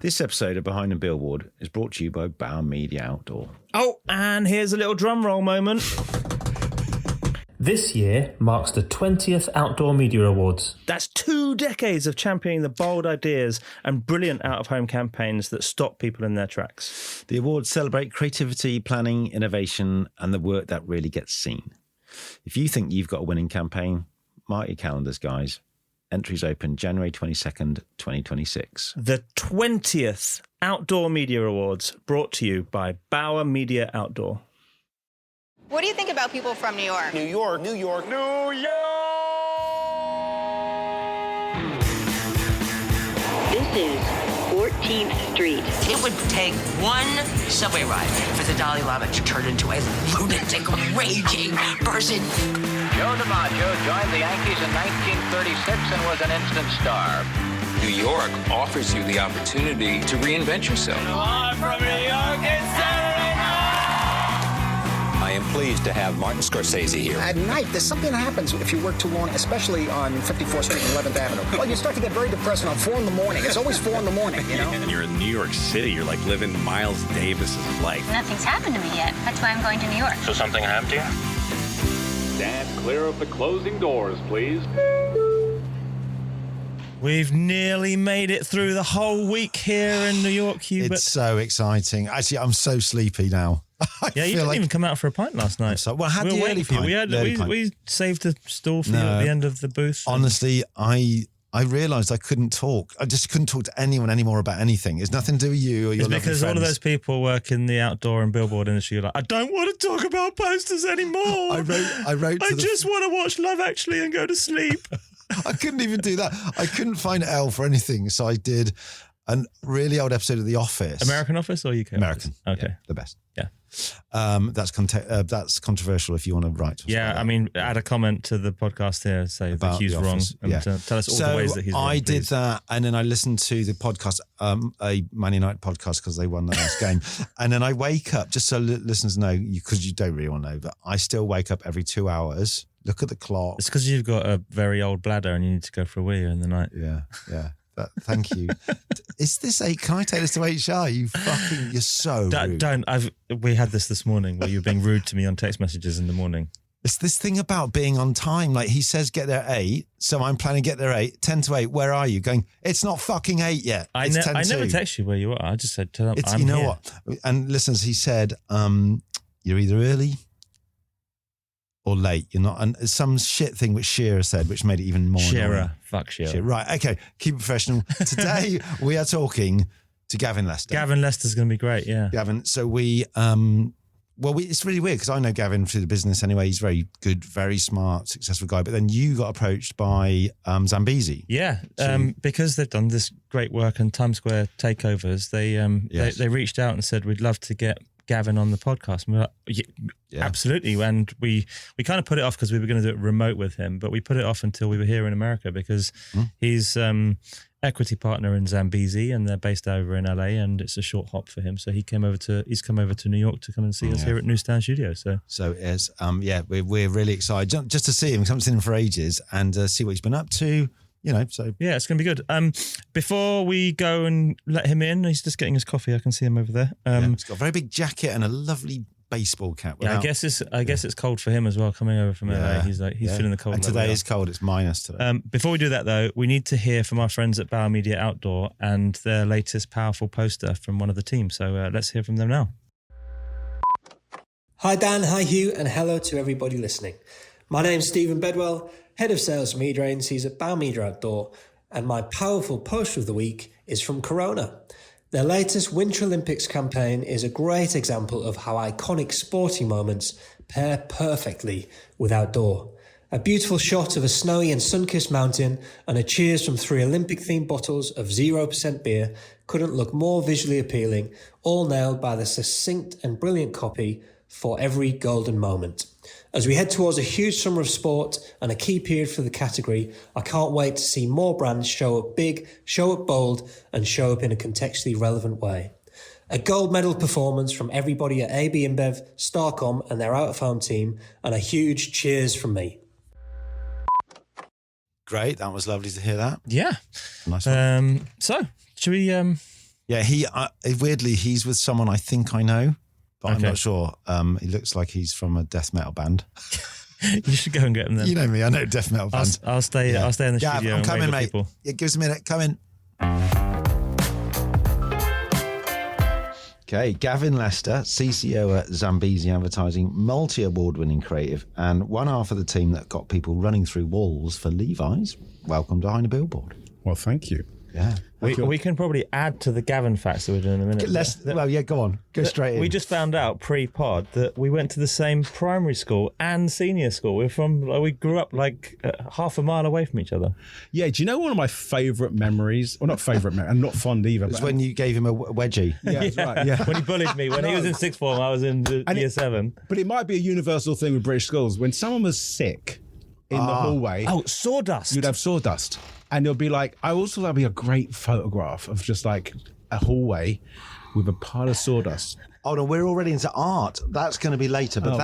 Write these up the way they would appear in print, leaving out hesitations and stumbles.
This episode of Behind the Billboard is brought to you by Bauer Media Outdoor. Oh, and here's a little drum roll moment. This year marks the 20th Outdoor Media Awards. That's 2 decades of championing the bold ideas and brilliant out-of-home campaigns that stop people in their tracks. The awards celebrate creativity, planning, innovation, and the work that really gets seen. If you think you've got a winning campaign, mark your calendars, guys. Entries open January 22nd, 2026. The 20th Outdoor Media Awards, brought to you by Bauer Media Outdoor. What do you think about people from New York? New York, New York, New York! This is 14th Street. It would take one subway ride for the Dalai Lama to turn into a lunatic, raging person. Joe DiMaggio joined the Yankees in 1936 and was an instant star. New York offers you the opportunity to reinvent yourself. Live from New York, it's Saturday night! I am pleased to have Martin Scorsese here. At night, there's something that happens if you work too long, especially on 54th Street and 11th Avenue. Well, you start to get very depressed around 4 in the morning. It's always 4 in the morning, you know? And you're in New York City. You're like living Miles Davis's life. Nothing's happened to me yet. That's why I'm going to New York. So something happened to you? Stand clear of the closing doors, please. We've nearly made it through the whole week here in New York, Hugh. It's so exciting. Actually, I'm so sleepy now. Yeah, you didn't even come out for a pint last night. Well, I had the early pint. We saved a stall for you at the end of the booth. Honestly, I realised I couldn't talk. I just couldn't talk to anyone anymore about anything. It's nothing to do with you or your lovely because friends. all of those people work in the outdoor and billboard industry are like, I don't want to talk about posters anymore. I wrote. I just want to watch Love Actually and go to sleep. I couldn't even do that. I couldn't find L for anything, so I did a really old episode of The Office. American Office or UK? American. Office? Okay, yeah, the best. Yeah. That's controversial if you want to write. Yeah, I mean, add a comment to the podcast here, say that Hugh's wrong, and tell us all the ways that he's wrong. I did that, and then I listened to the podcast, a Man United podcast, because they won the last game. And then I wake up, just so listeners know, because you don't really want to know, but I still wake up every 2 hours, look at the clock. It's because you've got a very old bladder and you need to go for a wee in the night. Yeah. Thank you. Can I take this to HR? You're so rude. We had this morning where you were being rude to me on text messages in the morning. It's this thing about being on time. Like he says, get there at 8. So I'm planning to get there at 10 to 8. Where are you? Going, it's not fucking 8 yet. I never text you where you are. I just said, I'm you know here. What? And listeners, he said, you're either early or late. You're not. And some shit thing which Shearer said, which made it even more annoying. Fuck Shearer. Right. Okay. Keep it professional. Today we are talking to Gavin Lester. Gavin Lester's going to be great. Yeah. Gavin. So it's really weird because I know Gavin through the business anyway. He's very good, very smart, successful guy. But then you got approached by Zambezi. Yeah. Because they've done this great work on Times Square takeovers, they reached out and said, we'd love to get Gavin on the podcast. And we're like, yeah, absolutely. And we kind of put it off because we were going to do it remote with him, but we put it off until we were here in America because he's equity partner in Zambezi and they're based over in LA and it's a short hop for him. So he's come over to New York to come and see us here at Newsstand Studio. So it is. We're really excited just to see him. We haven't seen him for ages and see what he's been up to. So yeah, it's going to be good. Before we go and let him in, he's just getting his coffee. I can see him over there. He's got a very big jacket and a lovely baseball cap. I guess it's cold for him as well. Coming over from LA, he's feeling the cold. And today is cold. It's minus today. Before we do that, though, we need to hear from our friends at Bauer Media Outdoor and their latest powerful poster from one of the teams. So let's hear from them now. Hi Dan, hi Hugh, and hello to everybody listening. My name's Stephen Bedwell, Head of Sales for Media Agencies at Bauer Media Outdoor, and my powerful poster of the week is from Corona. Their latest Winter Olympics campaign is a great example of how iconic sporting moments pair perfectly with outdoor. A beautiful shot of a snowy and sun-kissed mountain and a cheers from 3 Olympic-themed bottles of 0% beer couldn't look more visually appealing, all nailed by the succinct and brilliant copy for every golden moment. As we head towards a huge summer of sport and a key period for the category, I can't wait to see more brands show up big, show up bold, and show up in a contextually relevant way. A gold medal performance from everybody at AB InBev, Starcom and their out-of-home team, and a huge cheers from me. Great, that was lovely to hear that. Yeah. Nice one. So, should we Yeah, weirdly, he's with someone I think I know, but I'm not sure. He looks like he's from a death metal band. You should go and get him then. You know me, I know death metal band. I'll stay in the studio. I'm and coming, wave at mate. people. Yeah, give us a minute. Come in. Okay, Gavin Lester, CCO at Zambezi Advertising, multi-award-winning creative, and one half of the team that got people running through walls for Levi's. Welcome to Behind a Billboard. Well, thank you. Yeah. We can probably add to the Gavin facts that we're doing in a minute. Go on. Go straight in. We just found out pre-pod that we went to the same primary school and senior school. We grew up like half a mile away from each other. Yeah, do you know one of my favourite memories? Well, not favourite, I'm not fond either. It's when you gave him a wedgie. Yeah, that's right. Yeah. When he bullied me. When he was in sixth form, I was in year 7. But it might be a universal thing with British schools. When someone was sick in the hallway... Oh, sawdust. You'd have sawdust. And it'll be like, I also thought that'd be a great photograph of just like a hallway with a pile of sawdust. Oh no, we're already into art. That's going to be later, but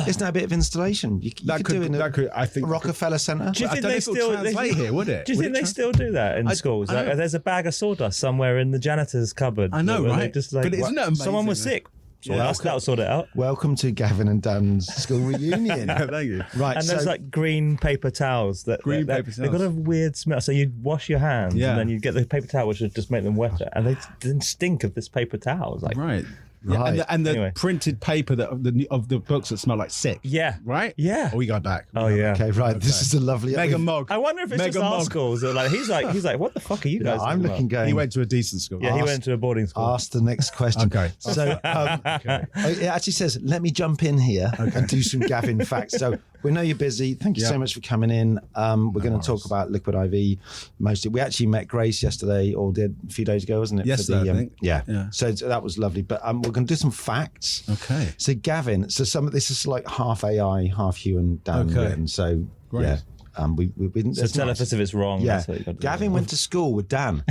isn't that a bit of installation? You could do it in I think Rockefeller Centre. Do you think they still translate here? Would it? Do you think they still do that in schools? Like, there's a bag of sawdust somewhere in the janitor's cupboard. I know, right? Just like, but isn't that amazing? Someone was sick. That'll sort it out. Welcome to Gavin and Dan's school reunion. Thank you. Right, and there's like green paper towels they've got a weird smell. So you'd wash your hands and then you'd get the paper towel, which would just make them wetter, and they didn't stink of this paper towel. Like, right. Yeah, and the printed paper of the books that smell like sick. Yeah. Right? Yeah. Oh, we got back. Okay, right. Okay. This is a lovely... Mega Mog. I wonder if it's just our schools. Like, he's like, what the fuck are you guys I'm looking going... He went to a decent school. Yeah, he went to a boarding school. Ask the next question. Okay. So it actually says, let me jump in here and do some Gavin facts. So we know you're busy. Thank you so much for coming in. We're going to talk about Liquid I.V. mostly. We actually met Grace yesterday, or did a few days ago, wasn't it? Yesterday, I think. Yeah. So that was lovely. But we're going to do some facts. Okay. So Gavin, some of this is like half AI, half Hugh and Dan written. So great. Yeah. We didn't. So tell us if it's wrong. Yeah. Gavin went to school with Dan.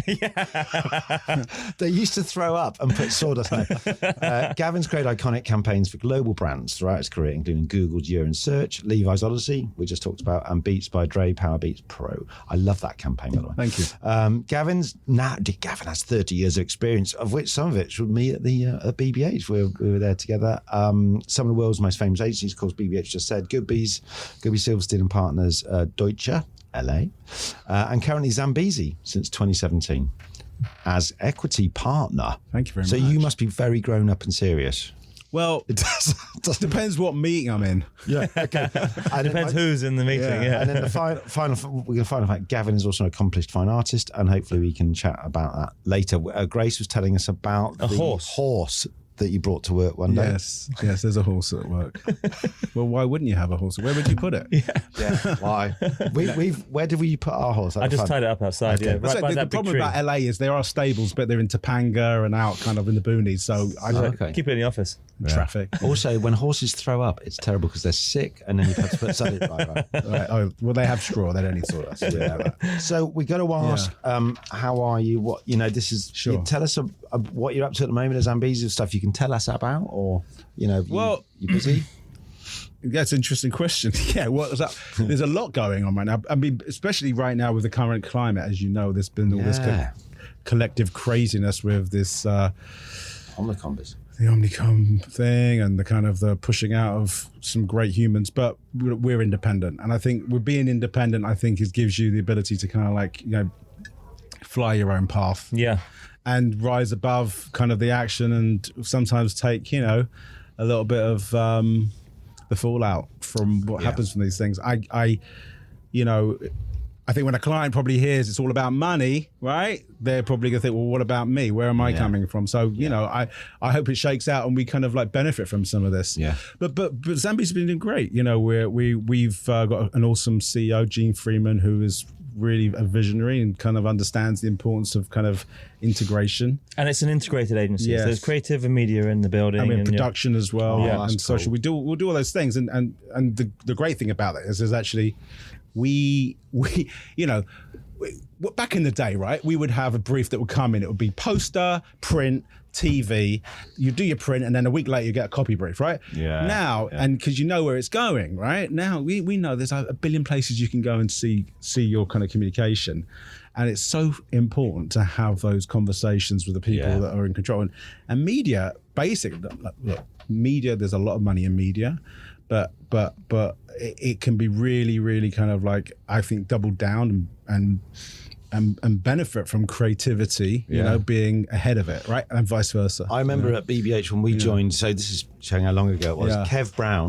They used to throw up and put sawdust in it. Gavin's created iconic campaigns for global brands throughout his career, including Google's Year in Search, Levi's Odyssey, we just talked about, and Beats by Dre, Power Beats Pro. I love that campaign, by the way. Thank you. Gavin has 30 years of experience, of which some of it's with me at the at BBH. We were there together. Some of the world's most famous agencies, of course, BBH just said, Goodby Silverstein and Partners, Deutsche, LA, and currently Zambezi since 2017 as equity partner. Thank you very much. So you must be very grown up and serious. Well, it depends what meeting I'm in. Yeah, okay. It depends who's in the meeting. Yeah. And then the final we're going to find out Gavin is also an accomplished fine artist, and hopefully we can chat about that later. Grace was telling us about the horse that you brought to work one day. Yes, there's a horse at work. Well, why wouldn't you have a horse? Where would you put it? Yeah. Why? Where did we put our horse? I just tied it up outside. Okay. Yeah, right the problem about LA is there are stables, but they're in Topanga and out kind of in the boonies. So I keep it in the office. Traffic. Also, when horses throw up, it's terrible because they're sick, and then you have to put something right. Oh, well, they have straw. They don't need sawdust. So we got to ask, how are you? What this is? Sure. Tell us what you're up to at the moment. As Zambezi stuff you can tell us about, or you busy? That's an interesting question. Yeah, what's up? There's a lot going on right now. I mean, especially right now with the current climate, as you know, there's been all this collective craziness with this the Omnicom thing and the kind of the pushing out of some great humans, but we're independent. And I think we're being independent, it gives you the ability to kind of fly your own path. Yeah. And rise above kind of the action and sometimes take, a little bit of the fallout from what happens from these things. I think when a client probably hears it's all about money, right? They're probably going to think, well, what about me? Where am I coming from? So, I hope it shakes out and we kind of benefit from some of this. Yeah. But Zambi's been doing great. We've got an awesome CEO, Gene Freeman, who is really a visionary and kind of understands the importance of kind of integration. And it's an integrated agency. Yes. So there's creative and media in the building. And production as well. Yeah, and social. Cool. We'll do all those things. And the great thing about it is actually we back in the day, right? We would have a brief that would come in. It would be poster, print, TV. You do your print, and then a week later you get a copy brief, right? Yeah. Now, and because you know where it's going, right? Now we know there's a billion places you can go and see your kind of communication. And it's so important to have those conversations with the people that are in control. And media, basically, look, media, there's a lot of money in media, but it can be really, really kind of like, I think, doubled down and benefit from creativity, you know, being ahead of it, right? And vice versa. I remember at BBH when we joined, so this is showing how long ago it was, Kev Brown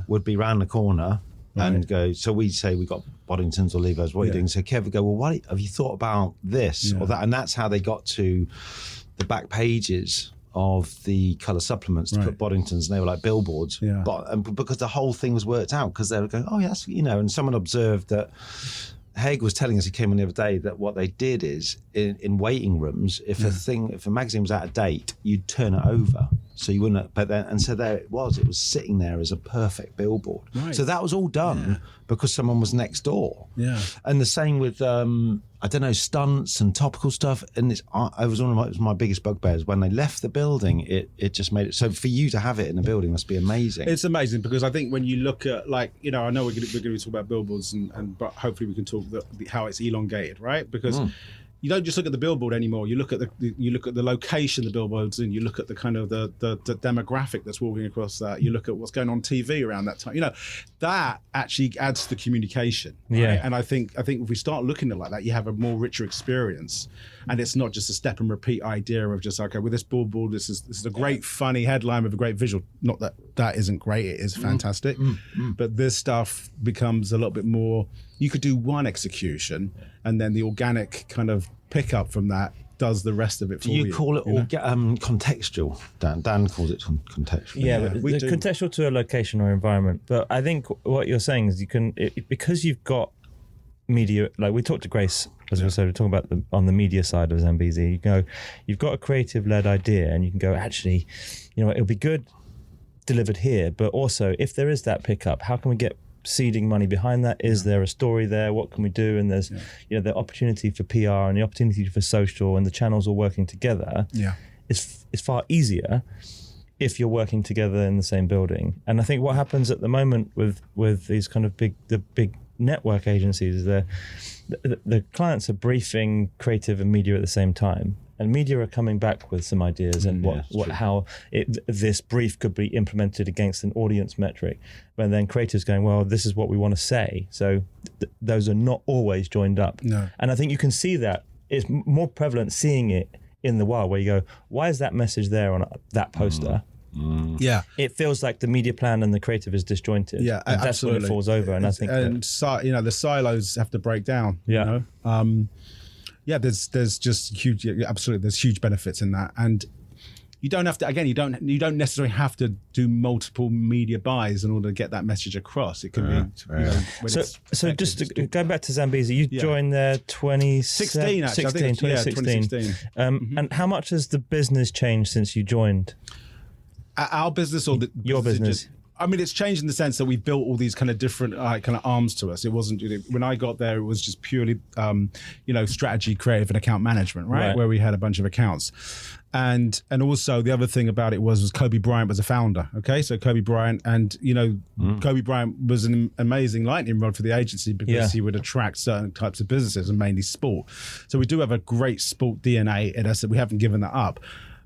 would be round the corner and go, so we'd say we got Boddingtons or Levi's, what are you doing? So Kev would go, well, what have you thought about this or that? And that's how they got to the back pages of the colour supplements to put Boddingtons, and they were like billboards. But because the whole thing was worked out, because they were going, oh, yes, you know, and someone observed that Haig was telling us, he came on the other day, that what they did is in waiting rooms, if a magazine was out of date, you'd turn it over. So you wouldn't, but then, and so there it was sitting there as a perfect billboard. Right. So that was all done because someone was next door. Yeah. And the same with, I don't know, stunts and topical stuff. And it was one of my biggest bugbears. When they left the building, it just made it, so for you to have it in a building must be amazing. It's amazing because I think when you look at, like, you know, I know we're going to talk about billboards but hopefully we can talk how it's elongated, right? Because you don't just look at the billboard anymore. You look at the location of the billboards, and you look at the kind of the demographic that's walking across that. You look at what's going on TV around that time. You know, that actually adds to the communication. Right? Yeah. And I think if we start looking at it like that, you have a more richer experience, and it's not just a step and repeat idea of just, okay, with this billboard, this is a great funny headline with a great visual. Not that isn't great. It is fantastic, but this stuff becomes a little bit more. You could do one execution, and then the organic kind of pickup from that does the rest of it for you. Do you call it contextual? Dan calls it contextual. Yeah, but contextual to a location or environment. But I think what you're saying is you can, because you've got media, like we talked to Grace, as we said, we're talking about on the media side of Zambezi, you've got a creative-led idea, and you can go, actually, you know, it'll be good delivered here, but also if there is that pickup, how can we get seeding money behind that? Is there a story there? What can we do? And there's you know, the opportunity for PR and the opportunity for social, and the channels all working together. It's far easier if you're working together in the same building. And I think what happens at the moment with these kind of big network agencies is the clients are briefing creative and media at the same time. And media are coming back with some ideas and how this brief could be implemented against an audience metric. But then creatives going, well, this is what we want to say. So those are not always joined up. No. And I think you can see that. It's more prevalent seeing it in the wild, where you go, why is that message there on that poster? Yeah, it feels like the media plan and the creative is disjointed. Yeah, and that's when it falls over. And I think, you know, the silos have to break down. Yeah. You know? There's just huge, absolutely, there's huge benefits in that. And you don't have to, again, you don't necessarily have to do multiple media buys in order to get that message across. It can be, you know, so just going back to Zambezi, you joined there 2016, actually. 2016. And how much has the business changed since you joined? Our business or your business? I mean, it's changed in the sense that we built all these kind of different kind of arms to us. It wasn't, when I got there, it was just purely, you know, strategy, creative, and account management, right? Where we had a bunch of accounts. And also the other thing about it was Kobe Bryant was a founder. Okay, so Kobe Bryant, and you know, Kobe Bryant was an amazing lightning rod for the agency because he would attract certain types of businesses, and mainly sport. So we do have a great sport DNA in us that we haven't given that up,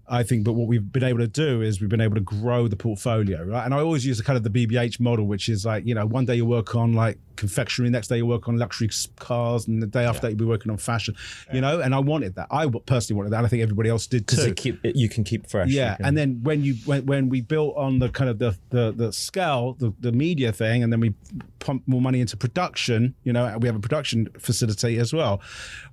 I think. But what we've been able to do is we've been able to grow the portfolio, right? And I always use the kind of the BBH model, which is like, you know, one day you work on like confectionery, next day you work on luxury cars, and the day after that you'll be working on fashion, you know. And I wanted that. I personally wanted that. And I think everybody else did too. Because you can keep fresh. Yeah. And then when we built on the kind of the scale, the media thing, and then we pumped more money into production, you know, we have a production facility as well.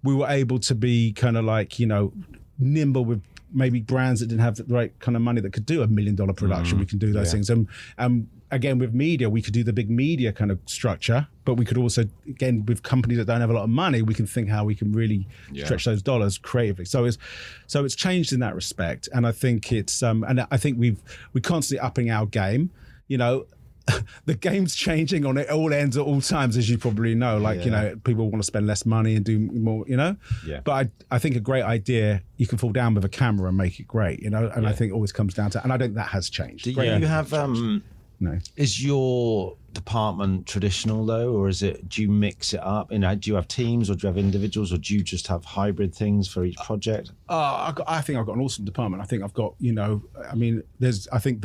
We were able to be kind of like, you know, nimble with maybe brands that didn't have the right kind of money that could do $1 million production. We can do those things. And again, with media, we could do the big media kind of structure, but we could also, again, with companies that don't have a lot of money, we can think how we can really stretch those dollars creatively. So it's changed in that respect. And I think it's, and I think we're constantly upping our game, you know. The game's changing on it all ends at all times, as you probably know. Like, you know, people want to spend less money and do more, you know. Yeah. But I think a great idea, you can fall down with a camera and make it great, you know. And I think it always comes down to, and I think that has changed. Do you have No. Is your department traditional though, or do you mix it up? Do you have teams, or do you have individuals, or do you just have hybrid things for each project? I think I've got an awesome department. I think I've got, I think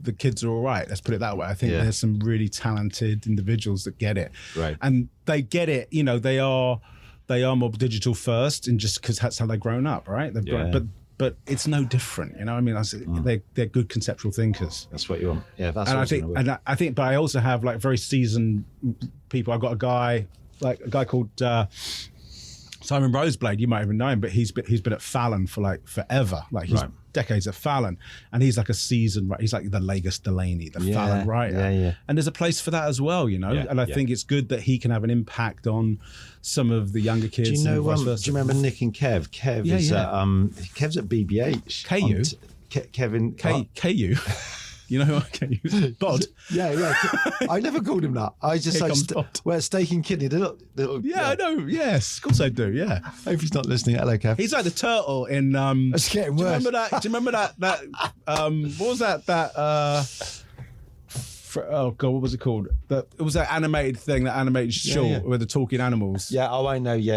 the kids are all right. Let's put it that way. I think there's some really talented individuals that get it. Right. And they get it, they are more digital first, and just because that's how they've grown up, right? But it's no different, they're good conceptual thinkers. That's what you want. Yeah, that's. And I think, but I also have like very seasoned people. I've got a guy called Simon Roseblade. You might even know him, but he's been at Fallon for like forever. Like he's decades at Fallon, and he's like a seasoned. He's like the Lagos Delaney, the Fallon writer. Yeah. And there's a place for that as well, And I think it's good that he can have an impact on some of the younger kids. Do you know? Do you remember Nick and Kev? Kev is Kev's at BBH. Kevin KU. You know who KU? Bod. Yeah. I never called him that. I just like steak and kidney. Little, I know. Yes, of course I do. Yeah. Hope he's not listening. Hello, Kev. He's like the turtle in. It's getting worse. Do you remember that? What was that? Oh God, what was it called? It was that animated thing, that animated short with the talking animals. Yeah. Oh, I know. Yeah.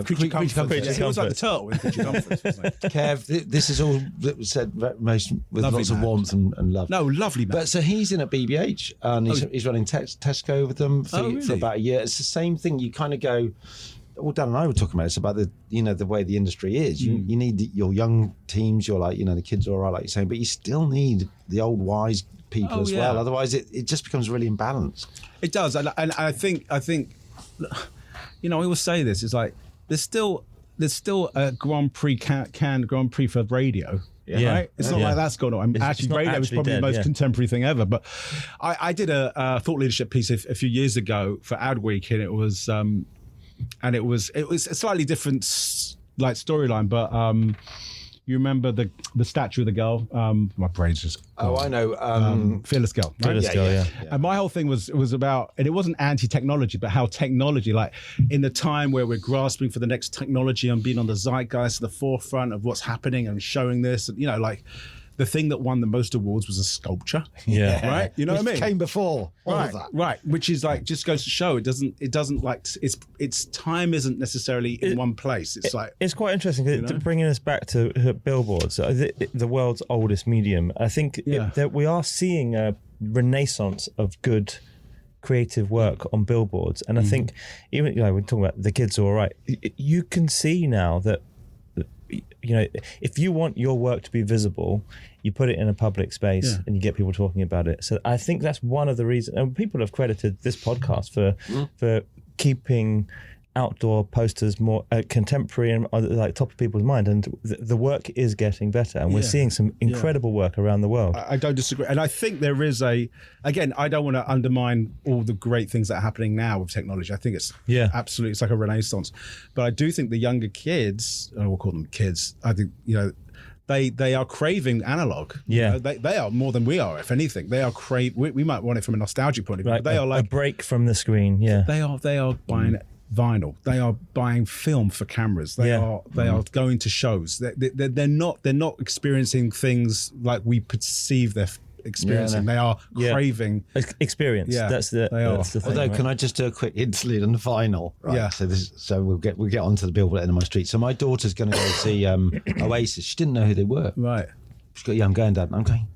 Creature Comforts. He was like the turtle with Creature Comforts, wasn't it? Kev, this is all that was said most with lovely lots of warmth and love. No, lovely man. But so he's in at BBH and he's running Tesco with them for about a year. It's the same thing. You kind of go. Well, Dan and I were talking about it. It's about the way the industry is. You need your young teams. You're like the kids are all right, like you're saying, but you still need the old wise people as well. Otherwise, it just becomes really imbalanced. It does, and I think I always say this. It's like there's still a Grand Prix Grand Prix for radio. Right? It's not like that's gone on. Radio is probably the most contemporary thing ever. But I did a thought leadership piece a few years ago for Adweek, and it was a slightly different like storyline, but you remember the statue of the girl? My brain's just gone. Oh, I know. Fearless Girl. Right? Fearless Girl, yeah. And my whole thing was about, and it wasn't anti-technology, but how technology, like in the time where we're grasping for the next technology and being on the zeitgeist, the forefront of what's happening and showing this, and, like the thing that won the most awards was a sculpture. Yeah. Right? You know what I mean? Came before all of that. Right. Which is like, just goes to show it doesn't like, its time isn't necessarily in one place. It's like. It's quite interesting, bringing us back to billboards, the world's oldest medium. I think that we are seeing a renaissance of good creative work on billboards. And I think even, we're talking about the kids are all right. You can see now that, if you want your work to be visible, you put it in a public space and you get people talking about it. So I think that's one of the reasons, and people have credited this podcast for keeping outdoor posters more contemporary and like top of people's mind, and the work is getting better, and we're seeing some incredible work around the world. I don't disagree, and I think there is again, I don't want to undermine all the great things that are happening now with technology. I think it's absolutely, it's like a renaissance, but I do think the younger kids, we'll call them kids, I think they are craving analog. They are more than we are, if anything. They are we might want it from a nostalgic point of view, but they are like a break from the screen. They are buying vinyl. They are buying film for cameras. They are going to shows. They're not experiencing things like we perceive they're experiencing. They are craving experience. That's the thing. Although, can I just do a quick interlude on the vinyl? Right? Yeah. So we'll get onto the Billboard at the end of my street. So my daughter's going to go see Oasis. She didn't know who they were. Right. She's got, I'm going, Dad. And I'm going,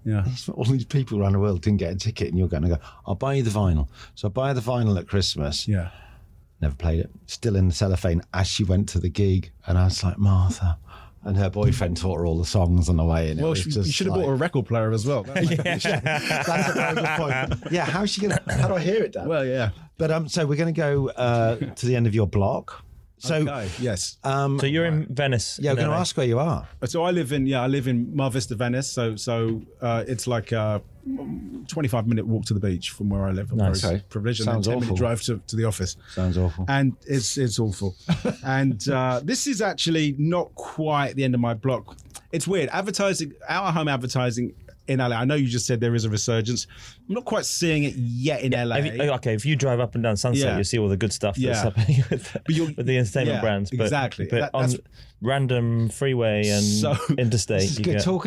all these people around the world didn't get a ticket, and you're going to go, I'll buy you the vinyl. So I buy the vinyl at Christmas. Yeah. Never played it. Still in the cellophane as she went to the gig. And I was like, Martha. And her boyfriend taught her all the songs on the way. And well, you should have bought a record player as well. That's a very good point. Yeah, how do I hear it, Dad? Well, yeah. But so we're going to go to the end of your block. So yes. So you're in Venice. Yeah, I'm going to ask where you are. So I live in Mar Vista, Venice. So it's like a 25-minute walk to the beach from where I live. I'm very privileged. Sounds and a 10-minute awful. drive to the office. Sounds awful. And it's awful. And this is actually not quite the end of my block. It's weird. Advertising, out-of-home advertising in LA. I know you just said there is a resurgence. I'm not quite seeing it yet in LA. If you drive up and down Sunset, you see all the good stuff that's happening with the entertainment brands. But, exactly. But on random freeway and interstate, you get... Cool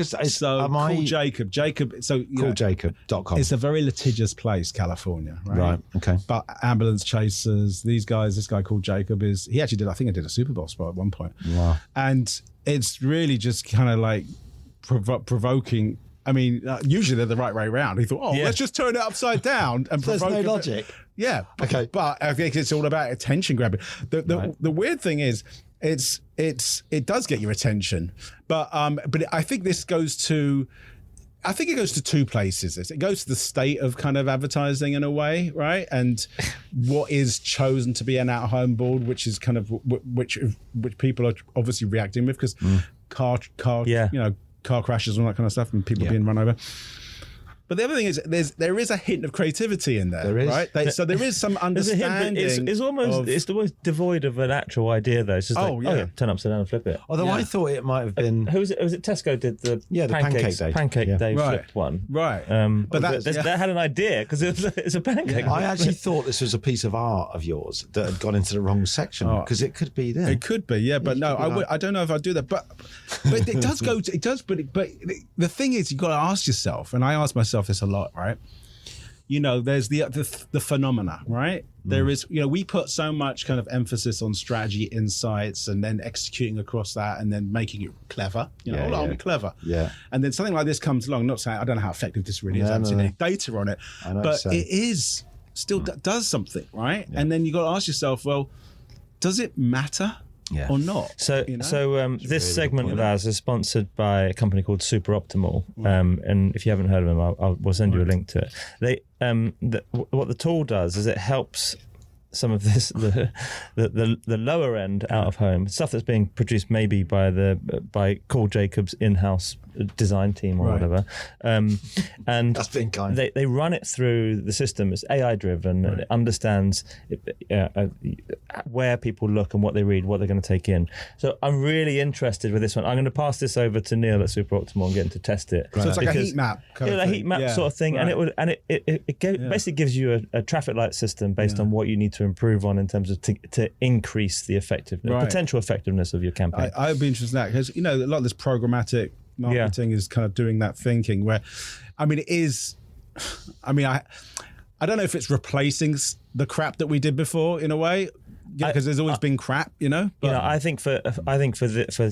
Jacob. CoolJacob.com. It's a very litigious place, California, right? Right, okay. But ambulance chasers, these guys, this guy called Jacob he actually did, I think I did a Super Bowl spot at one point. Wow. And it's really just kind of like provoking. I mean, usually they're the right way around. He thought, let's just turn it upside down and provoke. There's no logic. Yeah. Okay. But I think it's all about attention grabbing. The weird thing is, it does get your attention, but I think this goes to. I think it goes to two places. It goes to the state of kind of advertising in a way, right? And what is chosen to be an out-of-home board, which is kind of which people are obviously reacting with because car crashes and all that kind of stuff and people being run over. But the other thing is, there is a hint of creativity in there, there is. right? So there is some understanding. It's almost devoid of an actual idea, though. It's just turn upside down and flip it. Although I thought it might have been. Who was it? Was it Tesco did the pancake day flipped one? Right. But that had an idea because it's a pancake. I actually thought this was a piece of art of yours that had gone into the wrong section because it could be there. It could be, yeah. But no, I don't know if I'd do that. But it does go. It does. But the thing is, you've got to ask yourself, and I ask myself this a lot, right? There's the phenomena, right? There is, we put so much kind of emphasis on strategy, insights, and then executing across that, and then making it clever. I'll be clever. Yeah. And then something like this comes along. Not saying I don't know how effective this really is. I haven't seen any data on it, but it is still does something, right? Yeah. And then you got to ask yourself, well, does it matter? Or not. So this segment of ours is sponsored by a company called Super Optimal, and if you haven't heard of them, we'll send you a link to it. What the tool does is it helps some of this the lower end out of home stuff that's being produced maybe by Cool Jacob's in-house design team or whatever, and that's been kind. They run it through the system. It's AI driven and it understands where people look and what they read, what they're going to take in. So I'm really interested with this one. I'm going to pass this over to Neil at Super Optimal and get him to test it. So it's like a heat map, a heat map sort of thing, and it basically gives you a traffic light system based on what you need to improve on in terms of to increase the effectiveness, potential effectiveness of your campaign. I'd be interested in that because a lot of this programmatic marketing is kind of doing that thinking where, I don't know if it's replacing the crap that we did before in a way. Because there's always been crap, But, I think for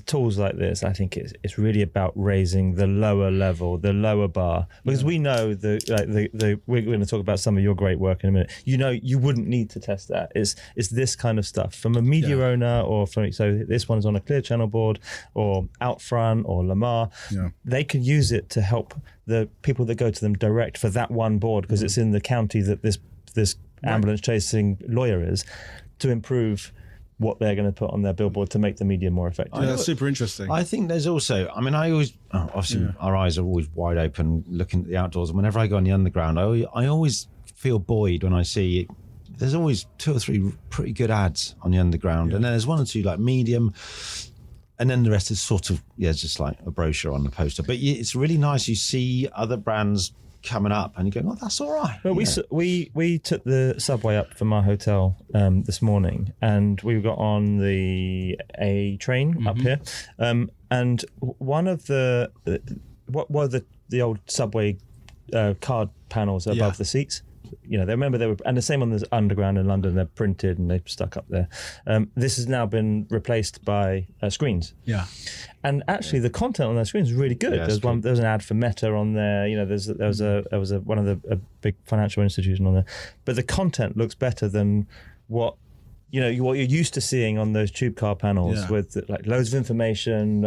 tools like this, I think it's really about raising the lower level, the lower bar, because we know we're going to talk about some of your great work in a minute. You wouldn't need to test that. It's this kind of stuff from a media owner so this one's on a Clear Channel board or Outfront or Lamar. Yeah. They can use it to help the people that go to them direct for that one board because it's in the county that this ambulance chasing lawyer is, to improve what they're going to put on their billboard to make the media more effective. Yeah, that's super interesting. I think there's also, I always, obviously our eyes are always wide open looking at the outdoors. And whenever I go on the underground, I always feel buoyed when I see there's always 2 or 3 pretty good ads on the underground. Yeah. And then there's 1 or 2 like medium. And then the rest is sort of, just like a brochure on the poster. But it's really nice. You see other brands coming up and you're going, that's all right. Well, we took the subway up from our hotel this morning and we got on the A train up here, and one of the what were the old subway card panels above the seats. They remember they were, and the same on the underground in London. They're printed and they're stuck up there. This has now been replaced by screens. Yeah, and actually the content on those screens is really good. Yeah, there was an ad for Meta on there. There was one of the big financial institution on there, but the content looks better than what you're used to seeing on those tube car panels with like loads of information,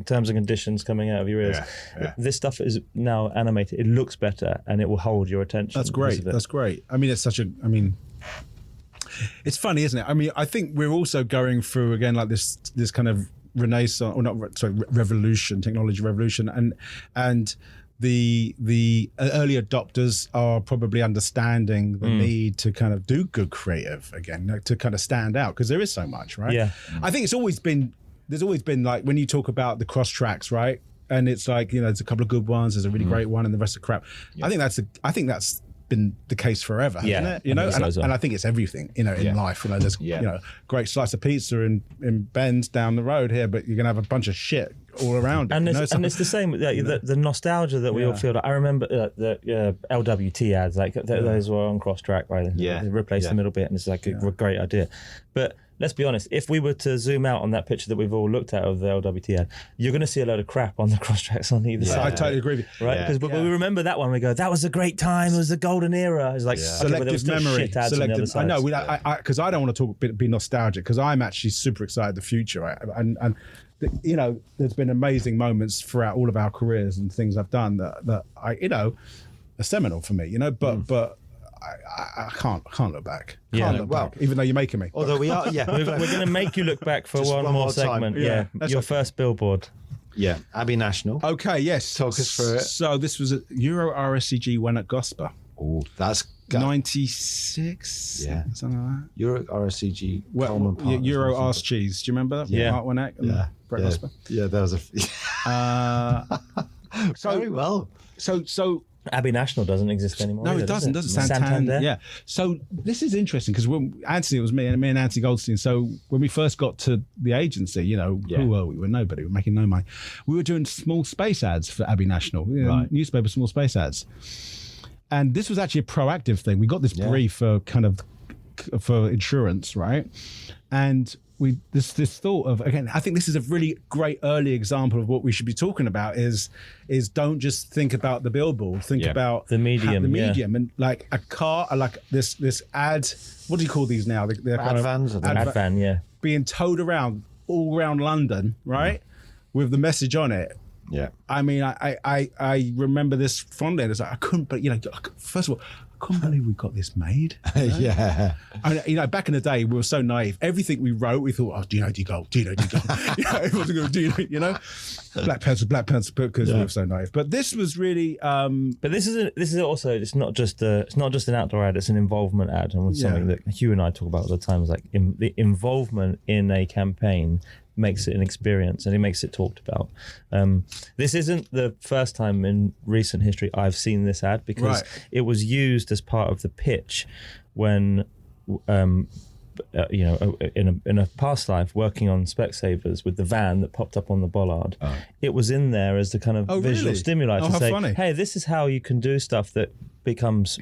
terms and conditions coming out of your ears. Yeah. This stuff is now animated. It looks better and it will hold your attention. That's great. That's great. It's funny, isn't it? I think we're also going through again like this kind of renaissance, or not, sorry, revolution, technology revolution, and the early adopters are probably understanding the need to kind of do good creative again, to kind of stand out because there is so much, right? Yeah. I think there's always been like when you talk about the cross tracks, right? and it's like, you know, there's a couple of good ones, there's a really great one, and the rest are crap. I think that's been the case forever, hasn't it? You know, and I think it's everything, you know, in life. You know, there's you know, great slice of pizza in Ben's down the road here, but you're gonna have a bunch of shit all around it. And it's the same with the nostalgia that we all feel. Like, I remember the LWT ads, like those were on cross track, right? They replaced the middle bit, and it's like a great idea. But let's be honest, if we were to zoom out on that picture that we've all looked at of the LWT ad, you're going to see a load of crap on the cross tracks on either side. I totally agree with you. Right? Because we remember that one, we go, that was a great time, it was the golden era. It's like, selective memory. I know, because I don't want to be nostalgic, because I'm actually super excited the future. Right? And you know, there's been amazing moments throughout all of our careers and things I've done that I, you know, are seminal for me, you know, but I can't look back. Can't look back, even though you're making me. Although we are, we're going to make you look back for one more segment. Your first Billboard. Yeah, Abbey National. Okay, yes. Talk us through it. So this was a Euro RSCG win at Gosper. Oh, that's 96. Yeah, something like that. Euro RSCG. Euro Arse Cheese. Do you remember that? Yeah. Mark Winnack and Brett Gosper. Yeah, that was very well. So Abbey National doesn't exist anymore. No, it doesn't. Santander. Yeah. So this is interesting, because when Anthony, it was me and Anthony Goldstein. So when we first got to the agency, you know, who were we? We were nobody. We were making no money. We were doing small space ads for Abbey National, newspaper small space ads. And this was actually a proactive thing. We got this brief for for insurance, right? And this thought of, again, I think this is a really great early example of what we should be talking about is don't just think about the billboard, think about the medium, and like a car, like this ad. What do you call these now? They're ad vans. Ad van, being towed around all around London, right, with the message on it. Yeah, I mean, I remember this fondly. It's like I couldn't, but you know, first of all, I couldn't believe we got this made. You know? Yeah, you know, back in the day, we were so naive. Everything we wrote, we thought, oh, do you know gold? You know, it wasn't going to you know, black pencil, because we were so naive. But this was really. But this is also, it's not just an outdoor ad. It's an involvement ad, and something that Hugh and I talk about all the time is like the involvement in a campaign makes it an experience, and it makes it talked about. This isn't the first time in recent history I've seen this ad, because it was used as part of the pitch when, you know, in a past life working on Specsavers with the van that popped up on the bollard. It was in there as the kind of visual stimuli to say, funny. Hey, this is how you can do stuff that becomes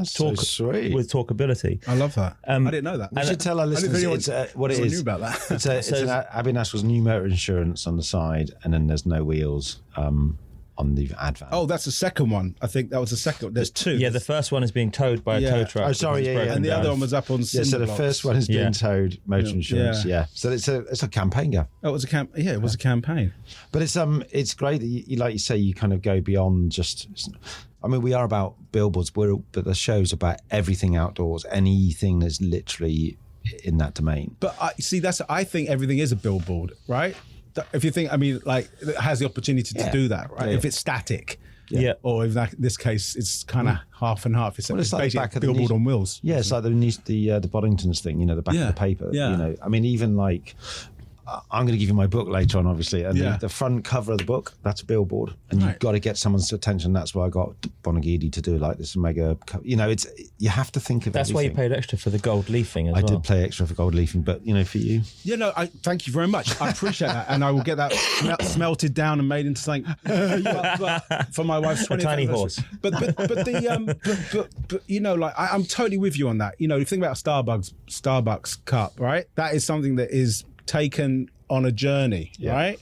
so sweet with talkability. I love that. I didn't know that. We should tell our listeners what it is. I knew about that. It's an Abbey National's new motor insurance on the side, and then there's no wheels on the ad van. Oh, that's the second one. I think that was the second. There's two. Yeah, the first one is being towed by a tow truck. Oh, sorry, and the other one was up on cinder so the blocks. first one is being towed, motor insurance. Yeah. So it's a campaign, Gav. Oh, it was a it was a campaign. But it's great that you, like you say, you kind of go beyond just. I mean, we are about billboards, but the show's about everything outdoors, anything that's literally in that domain. But I think everything is a billboard, right? If you think, I mean, like, it has the opportunity to do that, right? If it's static. Yeah. Or in this case, it's kind of half and half. It's like basically the back of billboard on wheels. Yeah, it's like the Boddingtons thing, you know, the back of the paper. Yeah. You know, I mean, even like, I'm going to give you my book later on, obviously, and the front cover of the book, that's a billboard, and you've got to get someone's attention. That's why I got Bonagidi to do like this mega, you know, you have to think of that's everything. Why you paid extra for the gold leafing as well. I did pay extra for gold leafing, but you know, for you, thank you very much. I appreciate that, and I will get that smelted down and made into something but for my wife's 20th tiny anniversary. horse. But you know, like I'm totally with you on that. You know, if you think about Starbucks cup, right? That is something that is taken on a journey, right?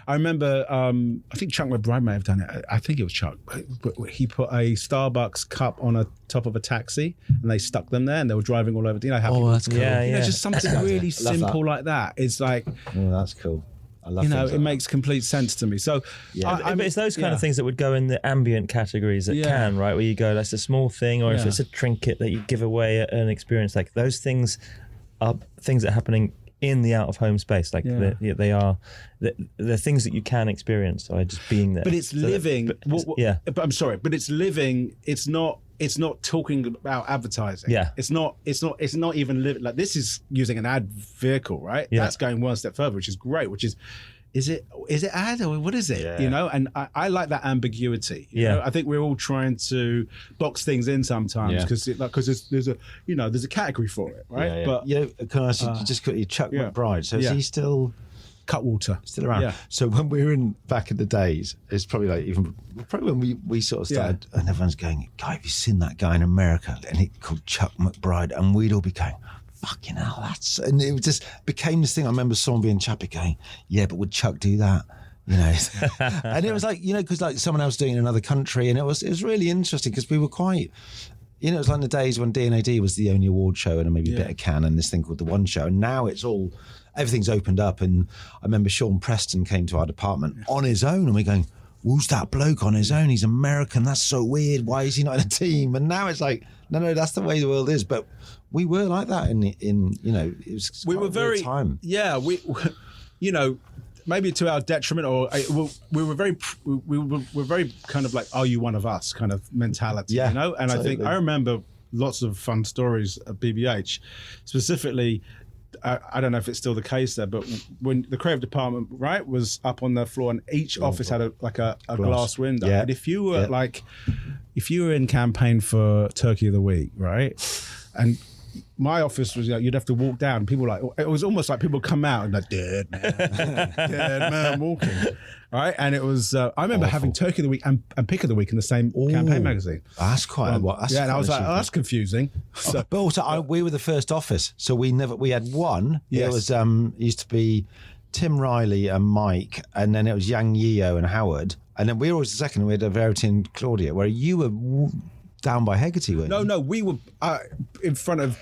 I remember, I think Chuck McBride may have done it. I think it was Chuck. But he put a Starbucks cup on a top of a taxi, and they stuck them there, and they were driving all over. You know how that's cool. You know, just something really simple like that. It's like, that's cool. I love it makes complete sense to me. So, but it's those kind of things that would go in the ambient categories that can, right? Where you go, that's a small thing, or if it's a trinket that you give away at an experience, like those things are things that are happening in the out of home space, like they are the things that you can experience by just being there. But it's living. But I'm sorry, but it's living. It's not talking about advertising. Yeah. It's not even living. Like, this is using an ad vehicle, right? Yeah. That's going one step further, which is great. Which is is it ad or what is it? Yeah. You know, and I like that ambiguity. You know? I think we're all trying to box things in sometimes because there's a category for it, right? But can I ask you just quickly, Chuck McBride? So is he still Cutwater still around? Yeah. So when we were in back in the days, it's probably like when we sort of started, and everyone's going, "Guy, have you seen that guy in America?" And he called Chuck McBride, and we'd all be going, "Fucking hell, that's," and it just became this thing. I remember someone being Chappie going, "Yeah, but would Chuck do that?" You know, and it was like, you know, because like someone else doing it in another country, and it was really interesting because we were quite, you know, it was like in the days when D&AD was the only award show and maybe a bit of Cannes and this thing called The One Show, and now it's all, everything's opened up. And I remember Sean Preston came to our department on his own, and we're going, "Who's that bloke on his own? He's American. That's so weird. Why is he not in a team?" And now it's like, no, that's the way the world is. But we were like that in you know, it was we were very time. Yeah, we, you know, maybe to our detriment, or we were very kind of like, "Are you one of us?" kind of mentality, you know. And totally. I think I remember lots of fun stories at BBH, specifically. I don't know if it's still the case there, but when the creative department, right, was up on the floor, and each office had a glass window. And if you were in campaign for Turkey of the Week, right, and my office was, you'd have to walk down. And people were like, it was almost like people come out and like, dead man walking, right? And it was, I remember having Turkey of the Week and Pick of the Week in the same campaign magazine. That's quite a lot. And I was like, that's confusing. So, but also, we were the first office, so we had one. Yes. It was used to be Tim Riley and Mike, and then it was Yang Yeo and Howard, and then we were always the second. We had Verity and Claudia, where you were down by Hegarty, weren't you? No, we were in front of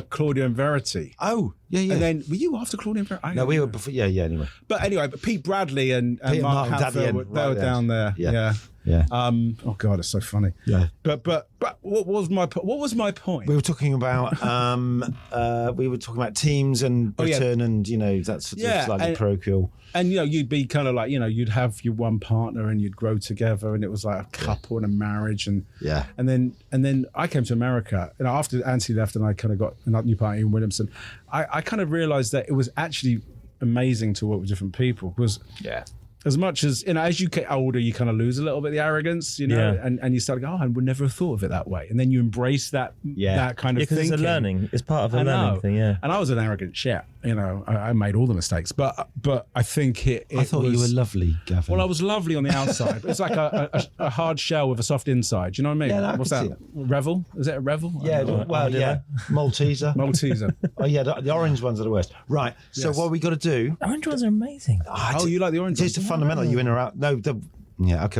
Claudia and Verity. Oh, yeah. And then, were you after Claudia and Verity? No, we were before. Yeah, anyway. But anyway, Pete Bradley and Mark Hadfield, they were down there. Yeah. Oh God, it's so funny. Yeah. But what was my point? We were talking about teams and Britain and, you know, that's slightly parochial. And, you know, you'd be kind of like, you know, you'd have your one partner and you'd grow together, and it was like a couple and a marriage. And then I came to America, and after Anthony left and I kind of got a new partner in Williamson, I kind of realized that it was actually amazing to work with different people, because as much as, you know, as you get older, you kind of lose a little bit of the arrogance, you know, and you start going, I would never have thought of it that way. And then you embrace that kind of thinking. Because it's a learning. It's part of a learning thing, And I was an arrogant shit, you know. I made all the mistakes, but I think I thought you were lovely, Gavin. Well, I was lovely on the outside, but it's like a hard shell with a soft inside. Do you know what I mean? Yeah, what's that? Revel? Is it a Revel? Malteser. Malteser. Oh yeah, the orange ones are the worst. Right. So what we got to do? Orange ones are amazing. Oh, you like the orange? It's the fundamental. You in or out? No. Okay.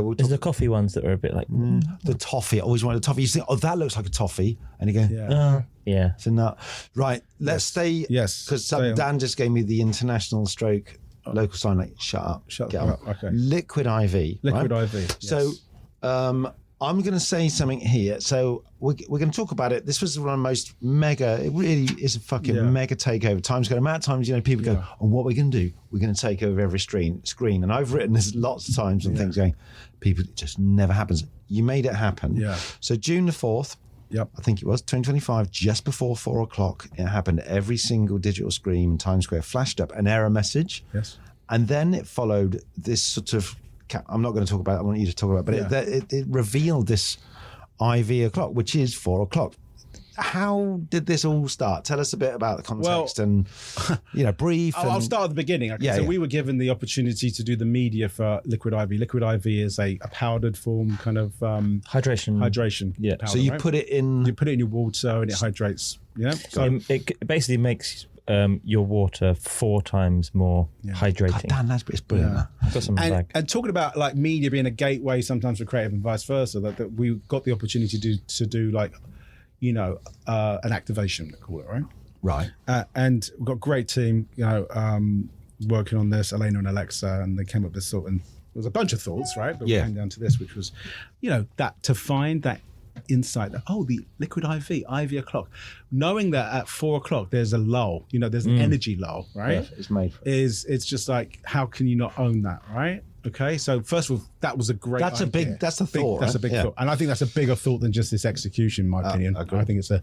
We'll talk. There's the coffee ones that are a bit like the toffee. I always wanted a toffee. You think, that looks like a toffee, and you go, it's a nut. Right. Let's stay. Yes. Because Dan just gave me the international stroke local sign. Like, shut up. Get up. Okay. Liquid IV. Liquid IV. Yes. So, I'm going to say something here. So we're going to talk about it. This was one of the most mega. It really is a fucking mega takeover. Times go. Amount of times, you know, people go, what we're going to do? We're going to take over every screen. And I've written this lots of times and things going, people, it just never happens. You made it happen. Yeah. So June the 4th. Yep. I think it was 2025, just before 4:00. It happened. Every single digital screen in Times Square flashed up an error message. Yes. And then it followed this sort of. I'm not going to talk about it. I want you to talk about it. But it revealed this IV o'clock, which is 4:00. How did this all start? Tell us a bit about the context and, you know, brief. I'll start at the beginning. Okay. We were given the opportunity to do the media for Liquid IV. Liquid IV is a powdered form kind of hydration. Yeah. Powder, so you put it in. You put it in your water and it hydrates. Yeah. So it basically makes your water 4 times more hydrating. God, Dan, it's brilliant. Yeah. I've got some bag. And talking about like media being a gateway sometimes for creative and vice versa, that we got the opportunity to do like, you know, an activation, they call it, right? Right. And we've got a great team, you know, working on this, Elena and Alexa, and they came up with this thought, and there was a bunch of thoughts, right? But we came down to this, which was, you know, that to find that insight that, the Liquid IV o'clock, knowing that at 4 o'clock there's a lull, there's an energy lull, right? Yeah, it's made for it. It's just like, how can you not own that, right? Okay, so first of all, that was a great idea. That's a thought. That's a big thought. And I think that's a bigger thought than just this execution, in my opinion. I think it's a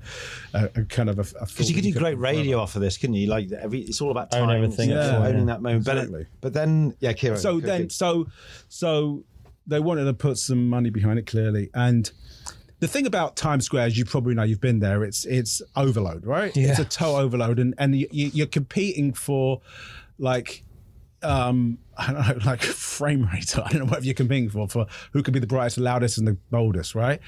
kind of a thought. Because you could do great radio off of this, couldn't you? Like it's all about time, everything. owning that moment. Exactly. But then, Kieran. So they wanted to put some money behind it, clearly. And the thing about Times Square, as you probably know, you've been there, it's overload, right? Yeah. It's a total overload. And you're competing for like, I don't know, like frame rate. I don't know what you're competing for who could be the brightest, the loudest, and the boldest, right?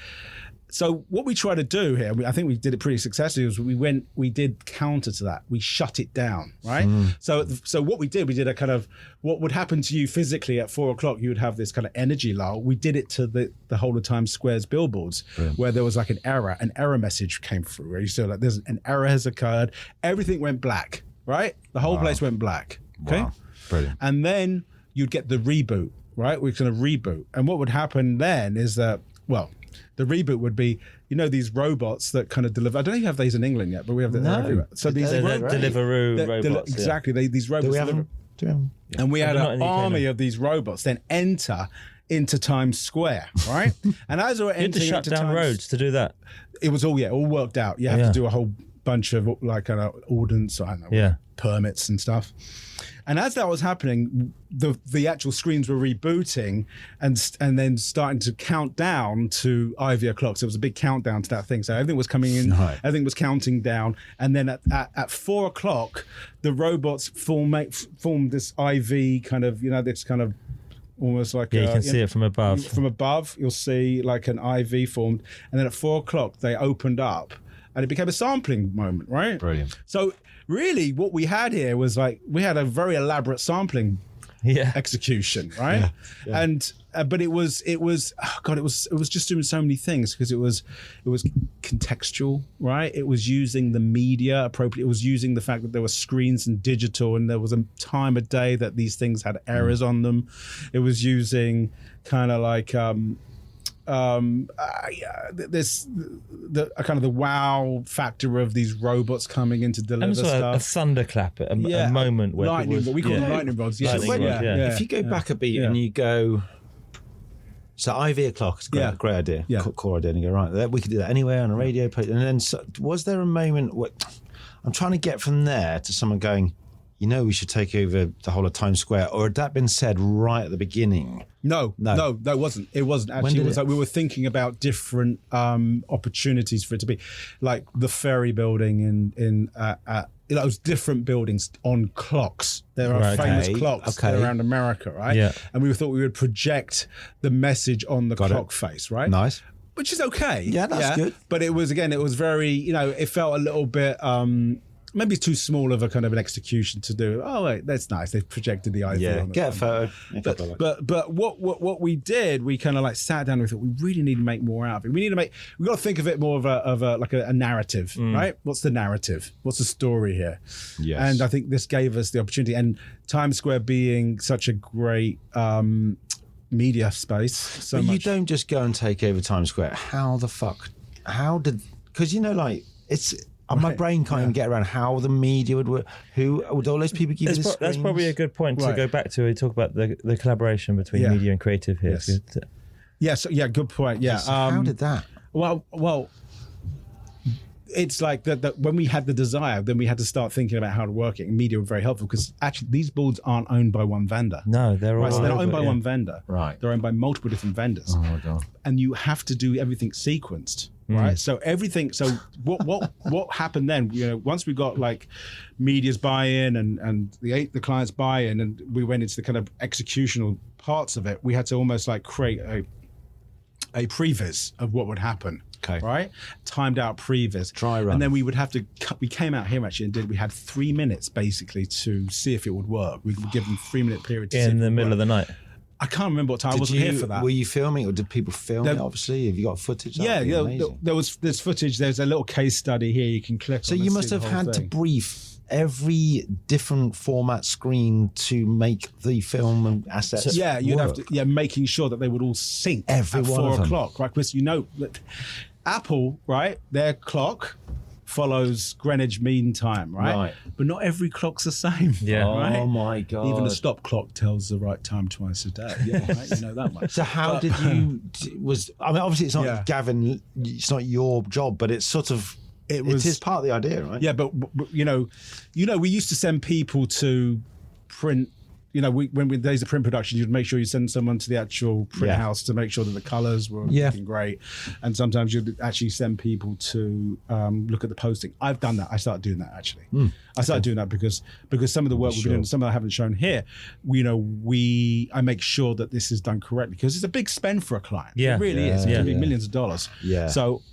So what we try to do here, I think we did it pretty successfully, was we did counter to that. We shut it down, right? So what we did a kind of, what would happen to you physically at 4 o'clock, you would have this kind of energy lull. We did it to the whole of Times Square's billboards, where there was like an error message came through, where you saw like there's an error has occurred. Everything went black, right? The whole place went black, okay? Wow. Brilliant. And then you'd get the reboot, right? We're going to reboot. And what would happen then is that, the reboot would be, these robots that kind of deliver. I don't know if you have these in England yet, but we have them everywhere. So these Deliveroo robots. Exactly. These robots. And we had an army of these robots then enter into Times Square, right? And as we were entering, you had to shut down roads to do that. It was all worked out. You have to do a whole bunch of like kind of ordnance, I don't know, permits and stuff. And as that was happening, the actual screens were rebooting and then starting to count down to IV o'clock. So it was a big countdown to that thing. So everything was coming in, everything was counting down. And then at 4 o'clock, the robots formed this IV kind of, this kind of almost like you can see it from above. From above, you'll see like an IV formed. And then at 4 o'clock, they opened up and it became a sampling moment, right? Brilliant. So really what we had here was like, we had a very elaborate sampling execution, right? Yeah. And but it was just doing so many things, because it was contextual, right? It was using the media appropriately. It was using the fact that there were screens and digital, and there was a time of day that these things had errors on them. It was using kind of like the wow factor of these robots coming in to deliver stuff. A thunderclap, a moment where lightning, we call them lightning rods. If you go back a beat and you go, so IV o'clock is a great idea, core idea, and you go, right, we could do that anywhere on a radio play. And then was there a moment where I'm trying to get from there to someone going, we should take over the whole of Times Square, or had that been said right at the beginning? No, it wasn't. It wasn't actually. It was like we were thinking about different opportunities for it to be, like the Ferry building in it was different buildings on clocks. There are famous clocks around America, right? Yeah. And we thought we would project the message on the clock face, right? Nice. Which is okay. Yeah, that's good. But it was very, it felt a little bit maybe too small of a kind of an execution to do. Oh wait, that's nice. They've projected the IV on get a photo. But what we did, we kind of like sat down and we thought we really need to make more out of it. We've got to think of it more of a narrative, right? What's the narrative? What's the story here? Yes. And I think this gave us the opportunity, and Times Square being such a great media space. But you don't just go and take over Times Square. Because it's. My brain can't even get around how the media would work. Who would all those people give you the screens? That's probably a good point to go back to. We talk about the collaboration between media and creative here. Yes. Good point. Yeah. So how did that? Well, it's like that when we had the desire, then we had to start thinking about how to work it. And media were very helpful, because actually these boards aren't owned by one vendor. No, they're all so they're not owned by one vendor. Right. They're owned by multiple different vendors. Oh my God. And you have to do everything sequenced. Right. So what happened then, once we got like media's buy-in and the client's buy-in, and we went into the kind of executional parts of it, we had to almost like create a previs of what would happen. Okay. Right. Timed out previs. Dry run. And then we would have to we came out here actually and we had 3 minutes basically to see if it would work. We would give them 3-minute period to see in the middle of the night. I can't remember what time. I wasn't here for that. Were you filming, or did people film it? Obviously, have you got footage? There's footage. There's a little case study here you can click. So you must have had to brief every different format screen to make the film and assets. You'd have to. Making sure that they would all sync every at one 4 of them. o'clock, right? Because Apple, right? Their clock follows Greenwich Mean Time, right? But not every clock's the same. Yeah. Right? Oh my God. Even a stop clock tells the right time twice a day. Yeah, right? You know that much. So how did you? I mean, obviously it's not Gavin. It's not your job, but it's sort of. It is part of the idea, right? Yeah, but you know, we used to send people to print. You know, when with days of print production, you'd make sure you send someone to the actual print house to make sure that the colours were looking great. And sometimes you'd actually send people to look at the posting. I've done that. I started doing that actually. I started doing that because some of the work we've been doing, some that I haven't shown here, I make sure that this is done correctly because it's a big spend for a client. Yeah. It really is. It can be millions of dollars. Yeah. So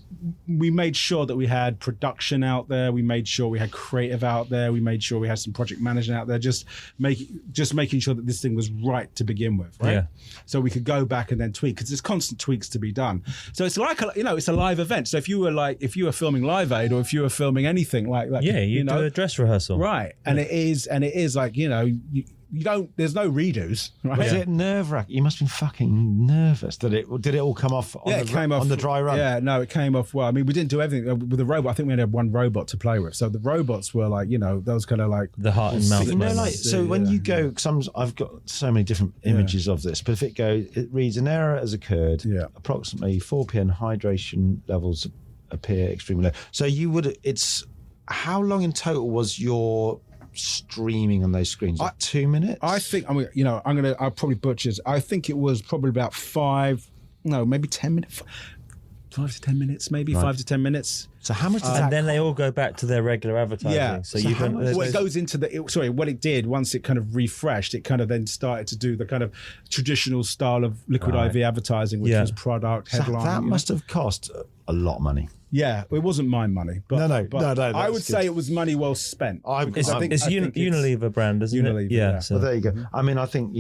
we made sure that we had production out there. We made sure we had creative out there. We made sure we had some project management out there. Just making sure that this thing was right to begin with, right? Yeah. So we could go back and then tweak because there's constant tweaks to be done. So it's like it's a live event. So if you were filming Live Aid or if you were filming anything like that, you do a dress rehearsal, right? And it is like you don't. There's no redos. Right? Was it nerve-wracking? You must have been fucking nervous. Did it all come off? It came off on the dry run. Yeah, no, it came off well. I mean, we didn't do everything with the robot. I think we only had one robot to play with. So the robots were like, those kind of like the heart and mouth. So when you go, because I've got so many different images of this, but if it reads an error has occurred. Yeah. Approximately 4 p.m. hydration levels appear extremely low. So it's how long in total was your streaming on those screens? 2 minutes? I think I'll probably butcher this. I think it was probably about maybe 10 minutes. 5 to 10 minutes, maybe 5 to 10 minutes. So how much does that? And then they all go back to their regular advertising. Yeah. So you can. It goes into what it did once it kind of refreshed. It kind of then started to do the kind of traditional style of Liquid IV advertising, which was product headline. So that must have cost a lot of money. Yeah, it wasn't my money. But, no. I would say it was money well spent. It's Unilever brand, isn't Unilever, it? Yeah. So there you go. I mean, I think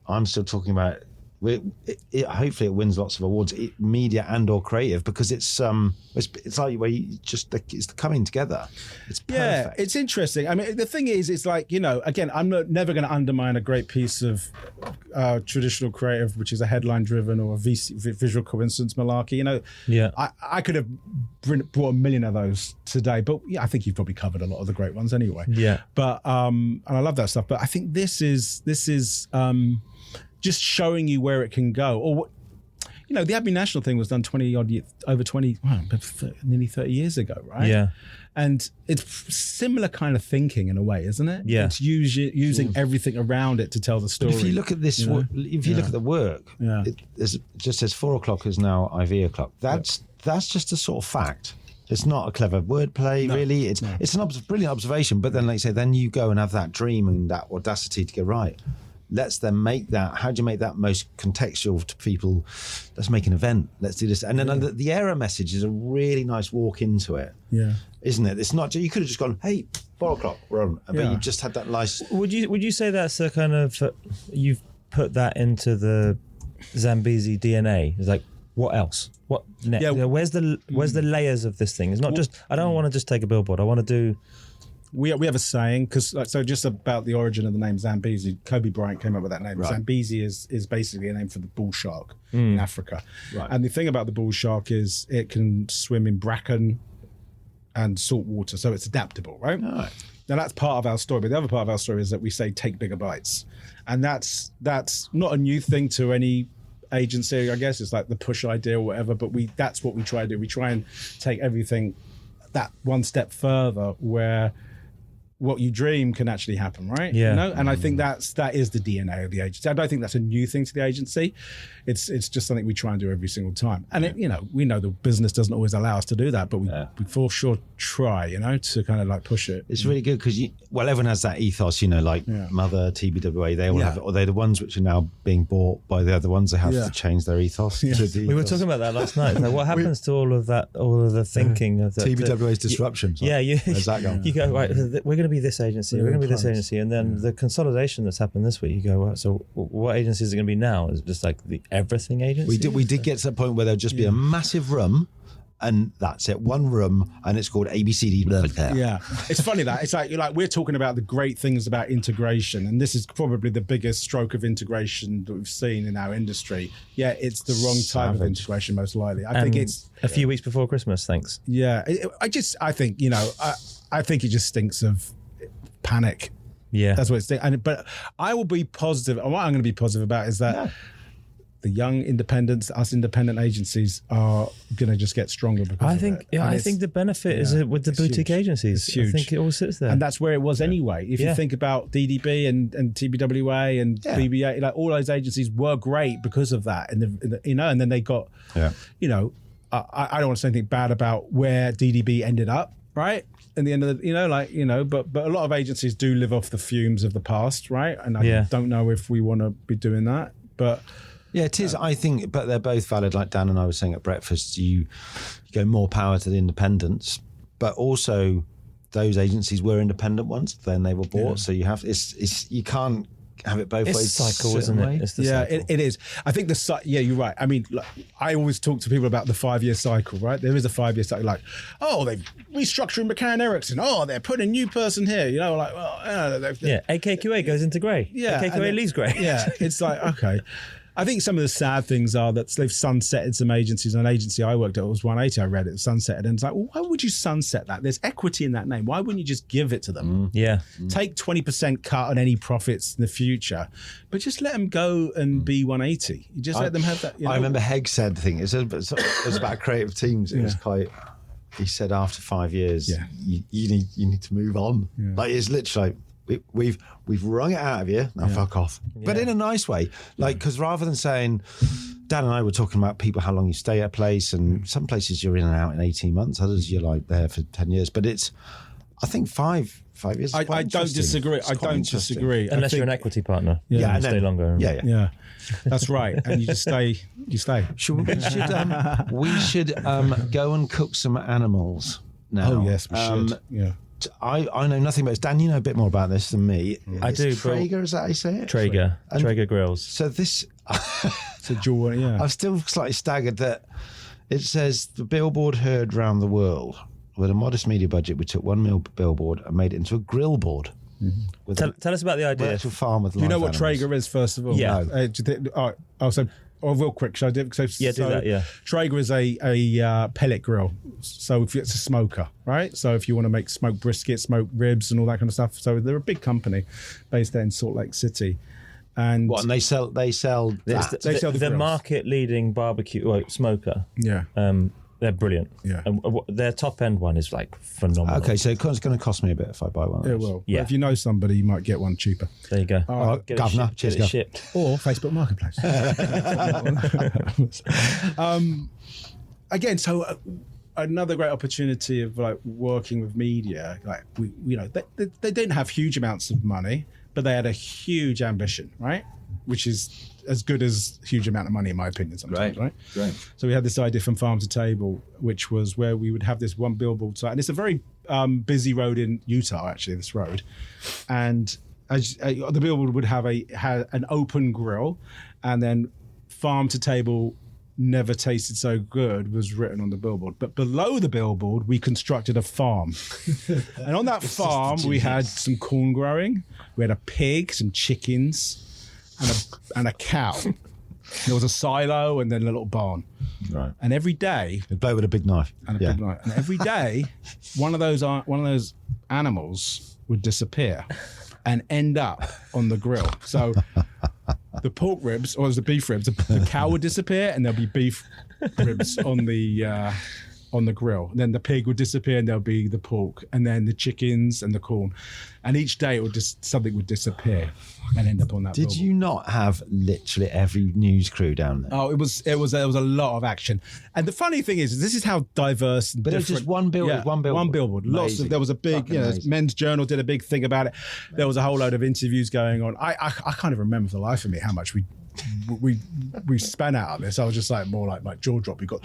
I'm still talking about. Hopefully, it wins lots of awards, media and or creative, because it's like where you just it's coming together. It's perfect. Yeah, it's interesting. I mean, the thing is, it's like again, I'm never going to undermine a great piece of traditional creative, which is a headline driven or a visual coincidence malarkey. I could have brought a million of those today, but I think you've probably covered a lot of the great ones anyway. Yeah, but and I love that stuff. But I think this is. Just showing you where it can go, or the Abbey National thing was done nearly 30 years ago, right? Yeah, and it's similar kind of thinking in a way, isn't it? Yeah, it's using everything around it to tell the story. But if you look at this, if you look at the work, it just says 4 o'clock is now IV o'clock. That's just a sort of fact. It's not a clever wordplay, really. It's an brilliant observation. But then, like you say, then you go and have that dream and that audacity to go right. Let's then make that. How do you make that most contextual to people? Let's make an event. Let's do this. And then the error message is a really nice walk into it. Yeah, isn't it? It's not. You could have just gone, "Hey, 4 o'clock, we're on," but you just had that nice. Would you say that's a kind of you've put that into the Zambezi DNA? It's like, what else? What next? Yeah. Where's the layers of this thing? It's not just. I don't want to just take a billboard. I want to do. We have a saying, because just about the origin of the name Zambezi, Kobe Bryant came up with that name. Right. Zambezi is basically a name for the bull shark in Africa. Right. And the thing about the bull shark is it can swim in bracken and salt water, so it's adaptable, right? Now that's part of our story, but the other part of our story is that we say take bigger bites. And that's not a new thing to any agency, I guess. It's like the push idea or whatever, but that's what we try to do. We try and take everything that one step further where what you dream can actually happen, right? Yeah. And I think that is the DNA of the agency. I don't think that's a new thing to the agency. It's just something we try and do every single time. And we know the business doesn't always allow us to do that, but we for sure try, to kind of like push it. It's really good because everyone has that ethos, like Mother, TBWA, they all have it, or they're the ones which are now being bought by the other ones. They have to change their ethos. Yeah. We were talking about that last night. Like, what happens to all of that, all of the thinking of that? TBWA's disruptions. Where's that going? You go, right, we're going to be this agency, we're going to be this agency, and then the consolidation that's happened this week, you go, well, so what agency is it going to be now? Is it just like the everything agency? We did get to that point where there'll just be a massive room and that's it. One room, and it's called ABCD. Blah, blah. Yeah, it's funny that it's like we're talking about the great things about integration, and this is probably the biggest stroke of integration that we've seen in our industry. Yeah, it's the wrong type of integration, most likely. I think it's a few weeks before Christmas. Thanks. Yeah, I think I think it just stinks of panic. Yeah, that's what it's. But I will be positive. And what I'm going to be positive about is that. The young independents, us independent agencies are going to just get stronger because I think the benefit is with the boutique agencies. It's huge. I think it all sits there. And that's where it was anyway. If you think about DDB and TBWA and BBA, like all those agencies were great because of that. And and then they got, I don't want to say anything bad about where DDB ended up, right? In the end of the, but a lot of agencies do live off the fumes of the past, right? And I don't know if we want to be doing that, but... Yeah, it is. I think, but they're both valid. Like Dan and I were saying at breakfast, you go more power to the independents, but also those agencies were independent ones. Then they were bought, so you have you can't have it both ways. It's a cycle, isn't it? It's the cycle. It is. I think you're right. I mean, I always talk to people about the 5-year cycle, right? There is a 5-year cycle. Like, they're restructuring McCann Erickson. They're putting a new person here. AKQA goes into grey. Yeah, AKQA leaves grey. Yeah, it's like okay. I think some of the sad things are that they've sunsetted some agencies. An agency I worked at was 180. I read it sunsetted, and it's like, well, why would you sunset that? There's equity in that name. Why wouldn't you just give it to them? Take 20% cut on any profits in the future, but just let them go and be 180. You just let them have that. I remember Hegg said the thing. It was about creative teams. It was quite. He said after 5 years, you need to move on. Yeah. Like it's literally. We've wrung it out of you, now fuck off. But in a nice way. Like, because rather than saying, Dan and I were talking about people, how long you stay at a place, and some places you're in and out in 18 months, others you're like there for 10 years. But it's, I think 5 years is quite I don't disagree. I don't disagree. Unless you're an equity partner. Yeah, and stay longer. Yeah. That's right. And you just stay. You stay. We should go and cook some animals now. Oh, yes, we should. Yeah. I know nothing about this. Dan, you know a bit more about this than me. I do. Traeger, is that how you say it? Traeger. Traeger grills. So this... I'm still slightly staggered that it says the billboard heard round the world. With a modest media budget, we took 1 mil billboard and made it into a grill board. Mm-hmm. Tell us about the idea. Virtual farm with Do you know what Traeger is, first of all? Yeah. Real quick, should I do it? Do that, yeah. Traeger is a pellet grill. So if it's a smoker, right? So if you want to make smoked brisket, smoked ribs and all that kind of stuff. So they're a big company based there in Salt Lake City. And they sell the market leading barbecue smoker. Yeah. They're brilliant. Yeah. And their top end one is like phenomenal. Okay, so it's going to cost me a bit if I buy one of those. It will. Yeah. But if you know somebody, you might get one cheaper. There you go. All right, Governor. Cheers, Gov. Shipped. Or Facebook Marketplace. Again, so another great opportunity of like working with media. Like they didn't have huge amounts of money, but they had a huge ambition, right? Which is as good as a huge amount of money, in my opinion, sometimes, right? So we had this idea from farm to table, which was where we would have this one billboard site. And it's a very busy road in Utah, actually, this road. And the billboard would have an open grill, and then farm to table never tasted so good was written on the billboard. But below the billboard, we constructed a farm. And on that farm, we had some corn growing. We had a pig, some chickens, and a cow. There was a silo and then a little barn. Right. And every day, you'd blow with a big knife. And every day, one of those animals would disappear and end up on the grill. So the pork ribs, or the beef ribs, the cow would disappear and there'll be beef ribs on the grill. And then the pig would disappear and there'll be the pork, and then the chickens and the corn. And each day something would disappear and end up on that Did billboard. you not have literally every news crew down there? Oh, it was a lot of action. And the funny thing is, this is how diverse and but it was just one billboard. One we span out of this, I was just like more like jaw drop. We got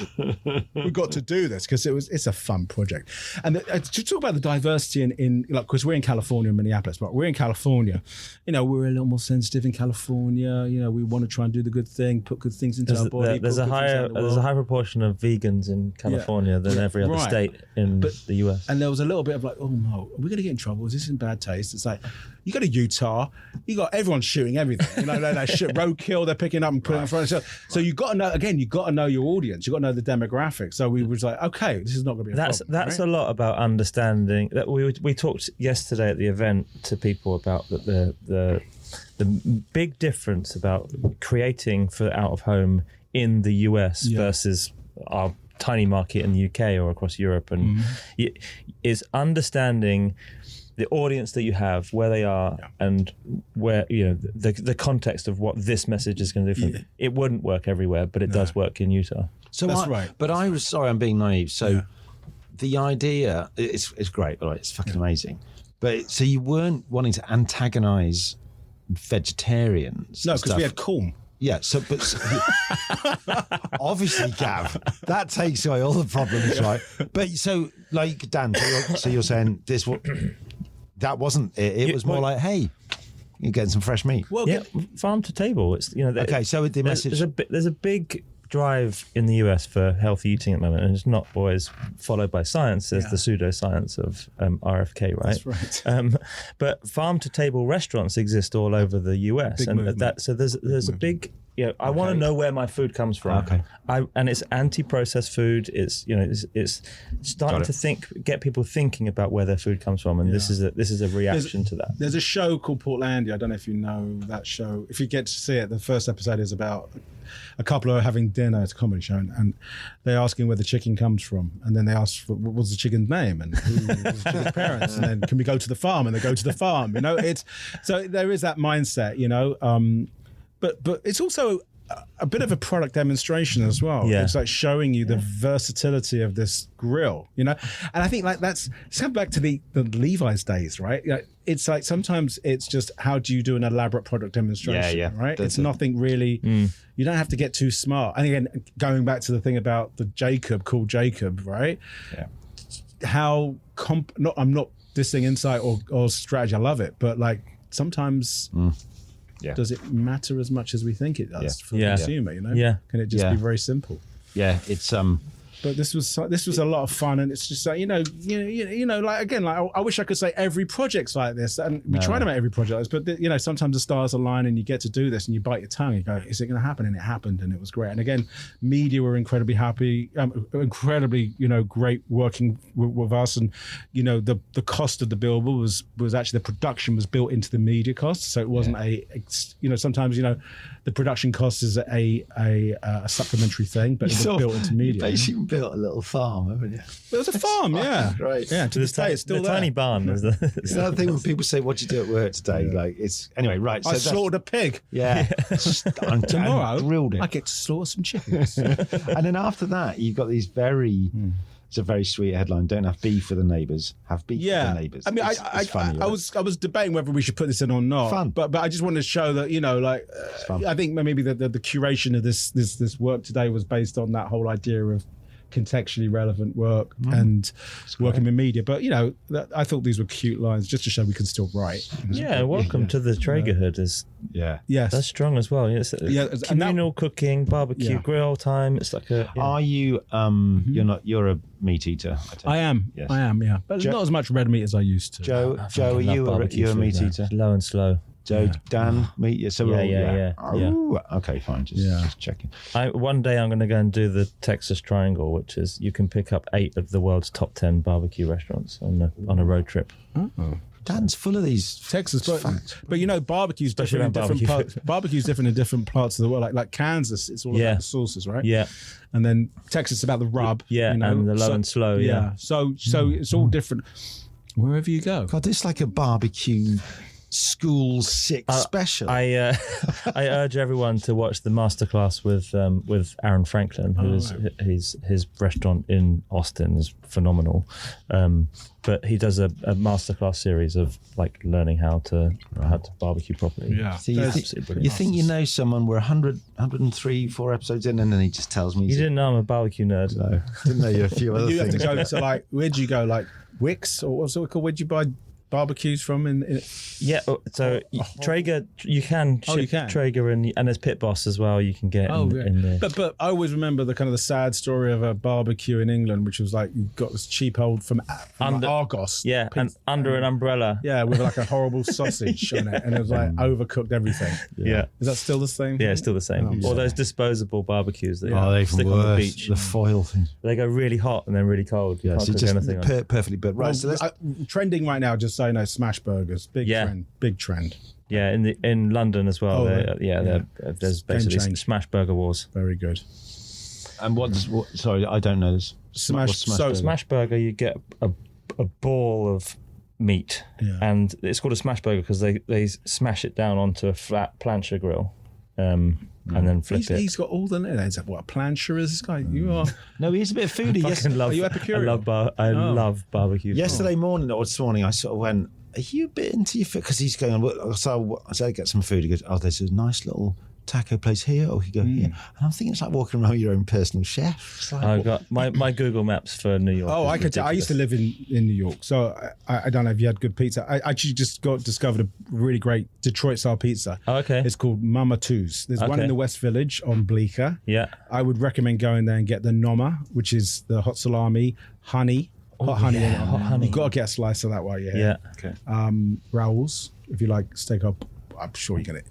to do this because it's a fun project. And to talk about the diversity in like, because we're in California and Minneapolis, but we're in California, we're a little more sensitive in California. We want to try and do the good thing, put good things into our body. There's a high proportion of vegans in California than every other state in the US. And there was a little bit of like, oh no, are we going to get in trouble? Is this in bad taste? It's like, you go to Utah, you got everyone shooting everything. They shit roadkill, they're picking up and putting it in front of. So you got to know, again, you got to know your audience. You got to know the demographic. So we was like, okay, this is not going to be a problem. That's a lot about understanding. That we talked yesterday at the event to people about the big difference about creating for out of home in the US versus our tiny market in the UK or across Europe, and is understanding the audience that you have, where they are, and where the context of what this message is going to do for them. It wouldn't work everywhere, but it does work in Utah. So that's right. But I was sorry, I'm being naive. So the idea it's great, but it's fucking amazing. But so you weren't wanting to antagonize vegetarians? No, because we had corn. Yeah, but obviously, Gav, that takes away all the problems, right? But so, like, Dan, so you're saying this? That wasn't it. It was more like, hey, you're getting some fresh meat. Well, farm to table. It's okay. So the message there's a big drive in the US for healthy eating at the moment, and it's not always followed by science. There's the pseudoscience of RFK, right? That's right. But farm to table restaurants exist all over the US, big and movement. there's a big. I want to know where my food comes from. Okay. And it's anti-processed food. It's it's starting to get people thinking about where their food comes from, and this is a reaction to that. There's a show called Portlandia. I don't know if you know that show. If you get to see it, the first episode is about a couple are having dinner. It's a comedy show, and they're asking where the chicken comes from, and then they ask what was the chicken's name and who was the chicken's parents, and then can we go to the farm, and they go to the farm. It's so there is that mindset, But it's also a bit of a product demonstration as well. Yeah. It's like showing you the versatility of this grill, And I think like it's come back to the Levi's days, right? It's like sometimes it's just how do you do an elaborate product demonstration, right? It's nothing really. You don't have to get too smart. And again, going back to the thing about the Jacob, called Jacob, right? Yeah. How I'm not dissing insight or strategy. I love it, but like sometimes. Does it matter as much as we think it does for the consumer? Can it just be very simple? Yeah, it's But this was a lot of fun, and it's just like like again, like I wish I could say every project's like this, and we try to make every project like this, but sometimes the stars align and you get to do this, and you bite your tongue, and you go, is it going to happen? And it happened, and it was great. And again, media were incredibly happy, incredibly great working with us, and the cost of the billboard was actually the production was built into the media cost, so it wasn't sometimes the production cost is a supplementary thing, but it was built into media. Basically built a little farm, haven't you? It was a farm, yeah. Right. Yeah, to this day, it's still the there. tiny barn. It's another thing when people say, what do you do at work today? Like, it's... Anyway, right. I slaughtered a pig. Yeah. Tomorrow, grilled it. I get to slaughter some chickens. And then after that, you've got these very... It's a very sweet headline. Don't have beef with the neighbours. Have beef with the neighbours. I mean, it's funny, I was debating whether we should put this in or not. Fun. But I just wanted to show that I think maybe the curation of this work today was based on that whole idea of contextually relevant work and working in media. But I thought these were cute lines just to show we can still write. Yeah, welcome to the Traegerhood is that's strong as well. It's communal cooking, barbecue, grill time. It's like a. Are you? You're a meat eater. I am. Yes. I am. Yeah, but not as much red meat as I used to. Joe, are you a meat eater? Low and slow. Joe, Dan, meet you. So yeah. Okay, fine. Just checking. One day I'm going to go and do the Texas Triangle, which is you can pick up 8 of the world's top 10 barbecue restaurants on a road trip. Oh. Dan's full of these Texas facts. But barbecue's different in different parts. Barbecue's different in different parts of the world. Like Kansas, it's all about the sauces, right? Yeah. And then Texas is about the rub. Yeah, and the low and slow. Yeah. So it's all different wherever you go. God, it's like a barbecue school sick special. I urge everyone to watch the masterclass with Aaron Franklin, who is his restaurant in Austin is phenomenal. But he does a masterclass series of like learning how to barbecue properly. Yeah. So you think you know someone? We're 103, 4 episodes in, and then he just tells me. You didn't know I'm a barbecue nerd. No, didn't know you're a few other you things. have to go to like, where'd you go? Like Wix or what's it called? Where'd you buy barbecues from? So Traeger, you can ship Traeger and there's Pit Boss as well. You can get in there. But I always remember the kind of the sad story of a barbecue in England, which was like you got this cheap old from like Argos, and under an umbrella, with like a horrible sausage on it, and it was like overcooked everything. Yeah, is that still the same? Yeah, it's still the same. Or those disposable barbecues that they stick worse. on the beach. The foil thing. They go really hot and then really cold. Yeah, so just perfectly built. Right, so trending right now. Just so you know, smash burgers, big trend. Yeah, in London as well. There's basically smash burger wars. Very good. And sorry, I don't know this. Smash burger, you get a ball of meat, and it's called a smash burger because they smash it down onto a flat plancha grill. And then flip it. He's got all the names. What a plancher is this guy? You are. No, he's a bit of foodie. Yes, are you Epicurean? I love barbecue. Yesterday morning or this morning, I sort of went, "Are you a bit into your food?" Because he's going on. So I said, "Get some food." He goes, "Oh, there's a nice little taco place here, or you go here." And I'm thinking it's like walking around with your own personal chef. Like, I've got my Google Maps for New York. Oh, I used to live in New York, so I don't know if you had good pizza. I actually just discovered a really great Detroit style pizza. Oh, okay. It's called Mama Two's. There's one in the West Village on Bleecker. Yeah. I would recommend going there and get the Noma, which is the hot salami, honey. Hot honey. You've got to get a slice of that while you're here. Yeah. Okay. Raoul's, if you like steak up, I'm sure you get it.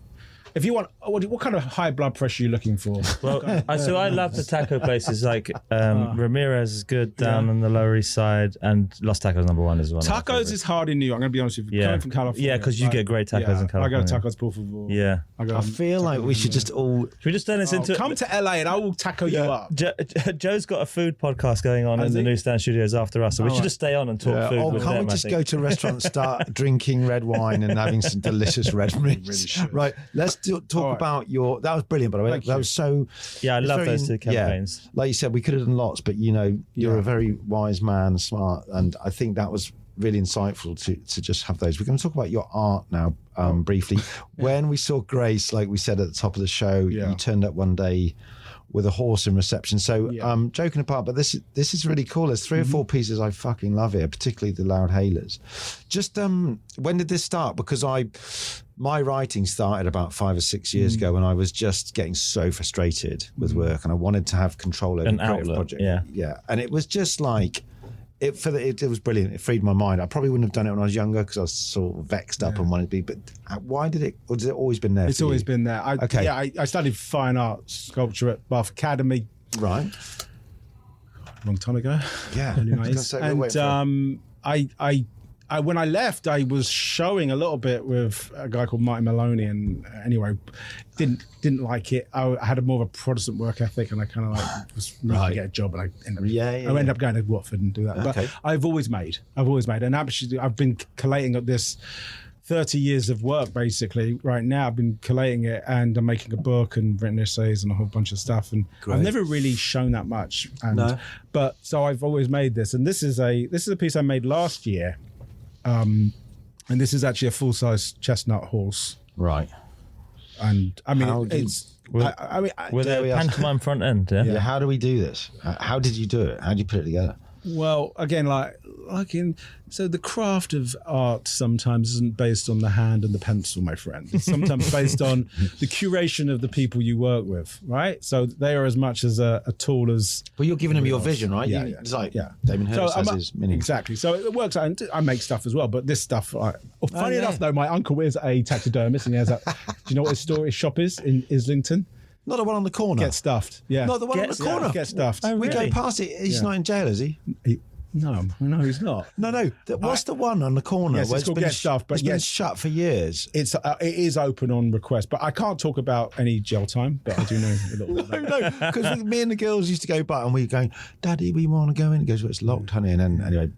If you want, what kind of high blood pressure are you looking for? Well, I love the taco places like Ramirez is good down on the Lower East Side, and Los Tacos #1 as well. Tacos is hard in New York. I'm going to be honest with you. Coming from California. Yeah, because you get great tacos in California. I go to Tacos por favor. Yeah. I feel like we should just all... Should we just turn this into... Come to LA and I will taco you up. Joe's got a food podcast going on in the Newsstand Studios after us, so we should just stay on and talk food with them. Can't we just go to a restaurant and start drinking red wine and having some delicious red meats? Right, let's talk about your... That was brilliant, by the way. That was so... Yeah, I love those two campaigns. Like you said, we could have done lots, but you're a very wise man, smart, and I think that was really insightful to just have those. We're going to talk about your art now briefly. When we saw Grace, like we said at the top of the show, you turned up one day with a horse in reception. So joking apart, but this is really cool. There's 3 or 4 pieces I fucking love here, particularly the loud hailers. Just when did this start? Because my writing started about 5 or 6 years ago when I was just getting so frustrated with work and I wanted to have control over the creative project. Yeah. And it was just like, it was brilliant. It freed my mind. I probably wouldn't have done it when I was younger because I was sort of vexed up and wanted to be. But why did it? Or has it always been there? It's always been there. I studied fine art sculpture at Bath Academy. Right. Long time ago. Yeah. Really nice. And when I left, I was showing a little bit with a guy called Martin Maloney, and anyway, didn't like it. I had more of a Protestant work ethic, and I kind of like was trying to get a job, and I ended up going to Watford and do that. Okay. But I've always made, and actually I've been collating up this 30 years of work basically right now. I've been collating it, and I'm making a book and written essays and a whole bunch of stuff, and I've never really shown that much. But so I've always made this, and this is a piece I made last year. And this is actually a full-size chestnut horse, right? And I mean, it's. With a pantomime front end, yeah. How do we do this? How did you do it? How did you put it together? Well, again, so the craft of art sometimes isn't based on the hand and the pencil, my friend. It's sometimes based on the curation of the people you work with, right? So they are as much as a tool as... But you're giving them your vision, right? It's like Damon Hirst has his mini. Exactly. So it works out. And I make stuff as well, but this stuff... funny enough, though, my uncle is a taxidermist, and he has a... Do you know what his shop is in Islington? Not the one on the corner. Get stuffed. Yeah. Not the one on the corner. Get stuffed. We go past it. He's not in jail, is he? No, he's not. No. What's the one on the corner? Yes, where it's called Get Stuff, but it's been shut for years. It is open on request, but I can't talk about any jail time. But I do know a little bit. No, because me and the girls used to go by and we go, Daddy, we want to go in. He goes, well, it's locked, honey. And then anyway,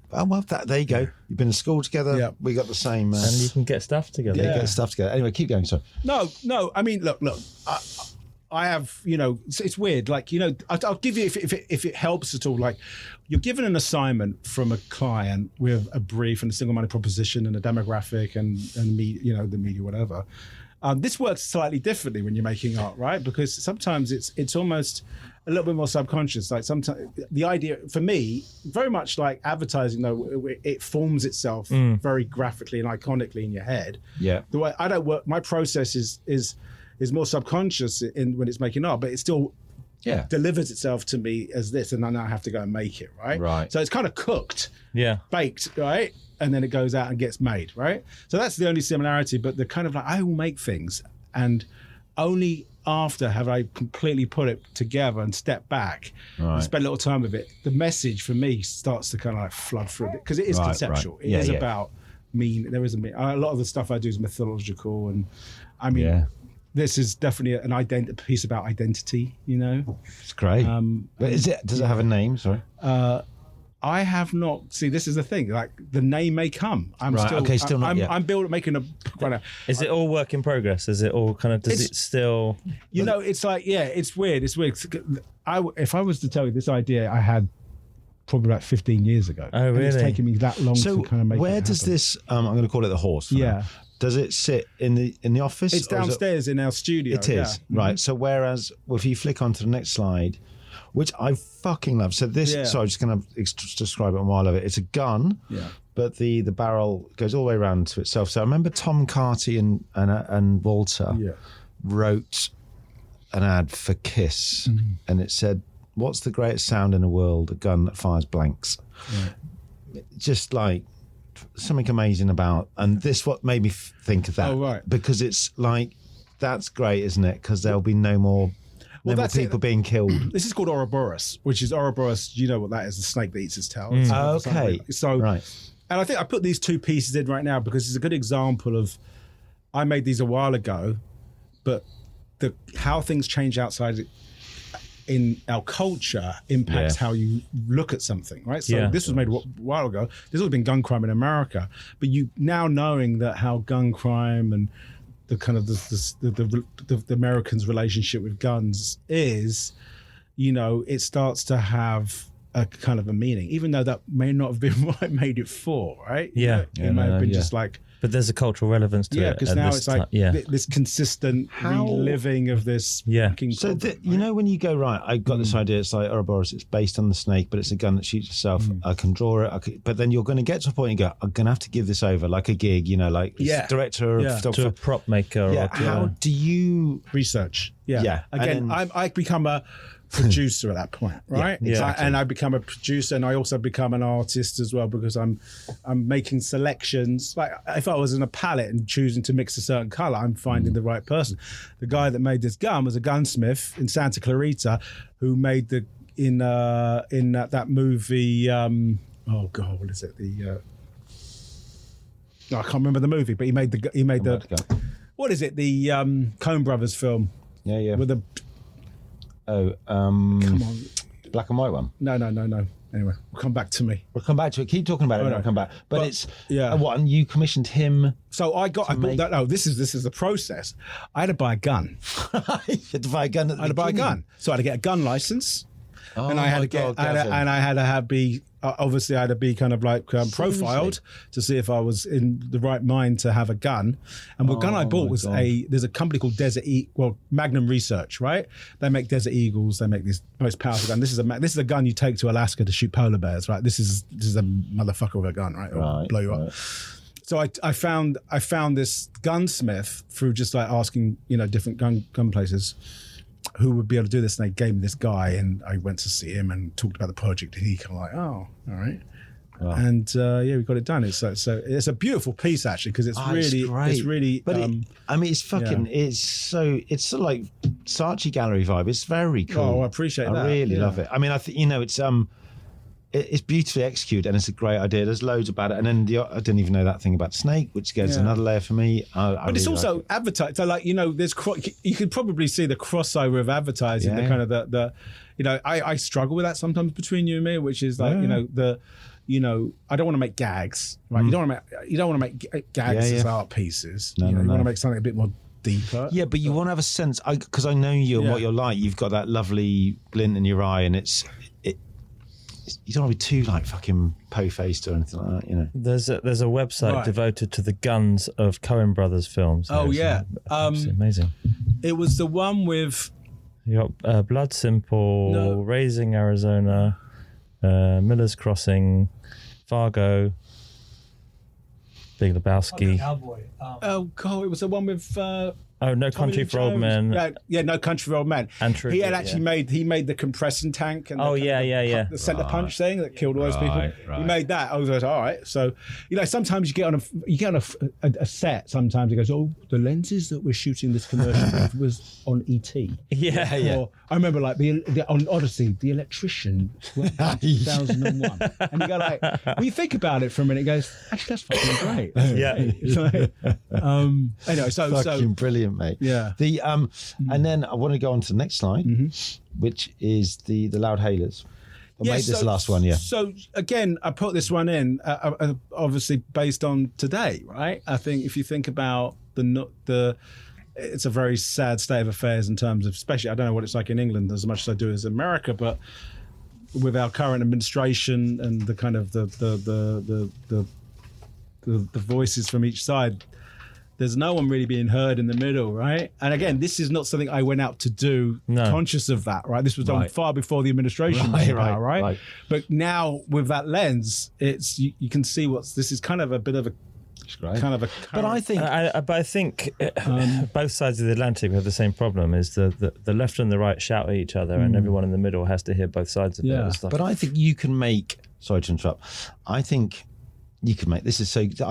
there you go. You've been to school together. Yeah. We got the same. And you can get stuff together. Yeah, get stuff together. Anyway, keep going. Sorry. No. I mean, look. I have, it's weird. Like, I'll give you, if it helps at all, like you're given an assignment from a client with a brief and a single money proposition and a demographic and the media, whatever. This works slightly differently when you're making art, right? Because sometimes it's almost a little bit more subconscious. Like sometimes the idea, for me, very much like advertising, though, it forms itself very graphically and iconically in your head. Yeah. The way I don't work, my process is more subconscious when it's making art, but it still delivers itself to me as this, and I now have to go and make it, right? Right. So it's kind of cooked, baked, right? And then it goes out and gets made, right? So that's the only similarity, but the kind of like, I will make things, and only after have I completely put it together and step back and spend a little time with it, the message for me starts to kind of like flood through it, because it is conceptual. Right. It is about there is a lot of the stuff I do is mythological, and I mean, this is definitely an piece about identity, It's great. But does it have a name? Sorry. I have not. See, this is the thing. Like the name may come. I'm right, still. Okay, still not yet. I'm making a. Is it all work in progress? Is it all kind of? Does it still? It's like it's weird. It's weird. If I was to tell you this idea, I had probably like 15 years ago. Oh, really? And it's taken me that long to kind of make. Where does this? I'm going to call it the horse. Yeah. Does it sit in the office? It's downstairs in our studio. It is, right. So whereas, if you flick onto the next slide, which I fucking love. So this, so I'm just going to describe it a while of it. It's a gun, but the barrel goes all the way around to itself. So I remember Tom Carty and Walter wrote an ad for Kiss, and it said, "What's the greatest sound in the world? A gun that fires blanks." Just like something amazing about, and this what made me think of that, because it's like, that's great, isn't it? Because there'll be no more people being killed. This is called Ouroboros, which is Ouroboros. You know what that is? The snake that eats its tail. Okay. So, and I think I put these two pieces in right now because it's a good example of, I made these a while ago, but how things change outside in our culture impacts how you look at something, right? So this was made a while ago. There's always been gun crime in America, but you now knowing that how gun crime and the kind of the Americans' relationship with guns is, it starts to have a kind of a meaning, even though that may not have been what I made it for, right? Yeah. It may have been just like. But there's a cultural relevance to it. Yeah, because now it's like this consistent reliving of this. Yeah. So, when you go, right, I got this idea, it's like Ouroboros, it's based on the snake, but it's a gun that shoots itself. I can draw it. But then you're going to get to a point and go, I'm going to have to give this over, like a gig, like director of to a prop maker. Yeah. How do you research? Yeah. Again, I become a producer at that point, right? Yeah, exactly. And I become a producer, and I also become an artist as well, because I'm making selections. Like if I was in a palette and choosing to mix a certain color, I'm finding the right person. The guy that made this gun was a gunsmith in Santa Clarita, who made that movie. Oh God, what is it? I can't remember the movie, but he made the. What is it? The Coen Brothers film. Yeah. With the. Come on. Black and white one? No. Anyway, we'll come back to me. We'll come back to it. Keep talking about it and I'll come back. But it's... Yeah. What, and you commissioned him... So I bought that... No, this is the process. I had to buy a gun. You had to buy a gun at the I had to buy a gun. So I had to get a gun license. Oh, and I had to be obviously I had to be kind of like profiled to see if I was in the right mind to have a gun. And the gun I bought was there's a company called Magnum Research, right? They make Desert Eagles. They make this most powerful gun. This is a gun you take to Alaska to shoot polar bears, right? This is a motherfucker with a gun, right? It'll blow you up. So I found this gunsmith through just like asking different gun places who would be able to do this, and they gave me this guy, and I went to see him and talked about the project, and he kind of like, oh, all right. Wow. And we got it done. It's a beautiful piece actually, because it's really. But it's fucking. Yeah. It's sort of like Saatchi Gallery vibe. It's very cool. Oh, I appreciate that. I really love it. I mean, I think it's it's beautifully executed and it's a great idea. There's loads about it. And then I didn't even know that thing about Snake, which goes another layer for me. But it's also advertised. So like, there's you could probably see the crossover of advertising, the kind of the I struggle with that sometimes between you and me, which is like, I don't want to make gags, right? You don't want to make gags as art pieces. You want to make something a bit more deeper. Yeah, but you want to have a sense, because I know you and what you're like. You've got that lovely glint in your eye, and you don't want to be too like fucking po-faced or anything like that, There's a website devoted to the guns of Coen Brothers films. It's amazing. It was the one with you got Blood Simple, Raising Arizona, Miller's Crossing, Fargo, Big Lebowski. Cowboy. Oh God, it was the one with. No Country for Old Men. No Country for Old Men. And he had actually made the compressing tank and the center punch thing that killed all those people. Right. He made that. I was like, all right. So sometimes you get on a set. Sometimes it goes, the lenses that we're shooting this commercial with was on ET. Or I remember like on Odyssey, the electrician 2001, and you go like, when you think about it for a minute, it goes, actually that's fucking great. Anyway, so fucking brilliant, mate. Yeah. And then I want to go on to the next slide, which is the Loud Hailers. I made this last one, So again, I put this one in, obviously based on today, right? I think if you think about it's a very sad state of affairs in terms of, especially, I don't know what it's like in England as much as I do as America, but with our current administration and the kind of the voices from each side, there's no one really being heard in the middle, right? And again, this is not something I went out to do conscious of that, right? This was done far before the administration was about, right? But now with that lens, it's you can see this is kind of a bit of a kind of a current. But I think both sides of the Atlantic have the same problem, is the left and the right shout at each other and everyone in the middle has to hear both sides of it. But I think you can make, sorry to interrupt, I think you can make, I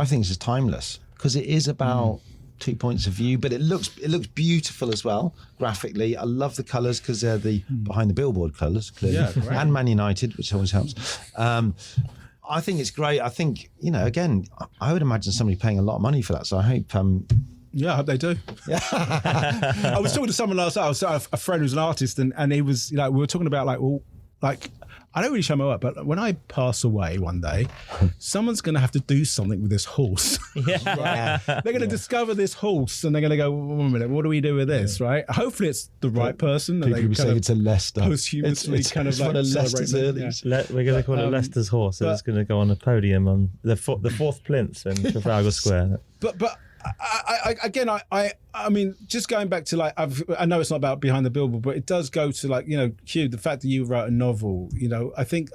think this is timeless, because it is about 2 points of view, but it looks beautiful as well graphically. I love the colours because they're the behind the Billboard colours, clearly, and Man United, which always helps. I think it's great. I think, again, I would imagine somebody paying a lot of money for that. So I hope. I hope they do. Yeah. I was talking to someone last night. I was a friend who's an artist, and he was we were talking about I don't really show my work, but when I pass away one day, someone's going to have to do something with this horse. Right? They're going to discover this horse, and they're going to go, wait a minute, what do we do with this, right? Hopefully it's the right person. People would say it's a Lester. Posthumously it's one of Lester's earlies. We're going to call it Lester's horse, so it's going to go on a podium on the fourth plinth in Trafalgar Square. But I mean, just going back to I know it's not about behind the billboard, but it does go to Hugh, the fact that you wrote a novel. I think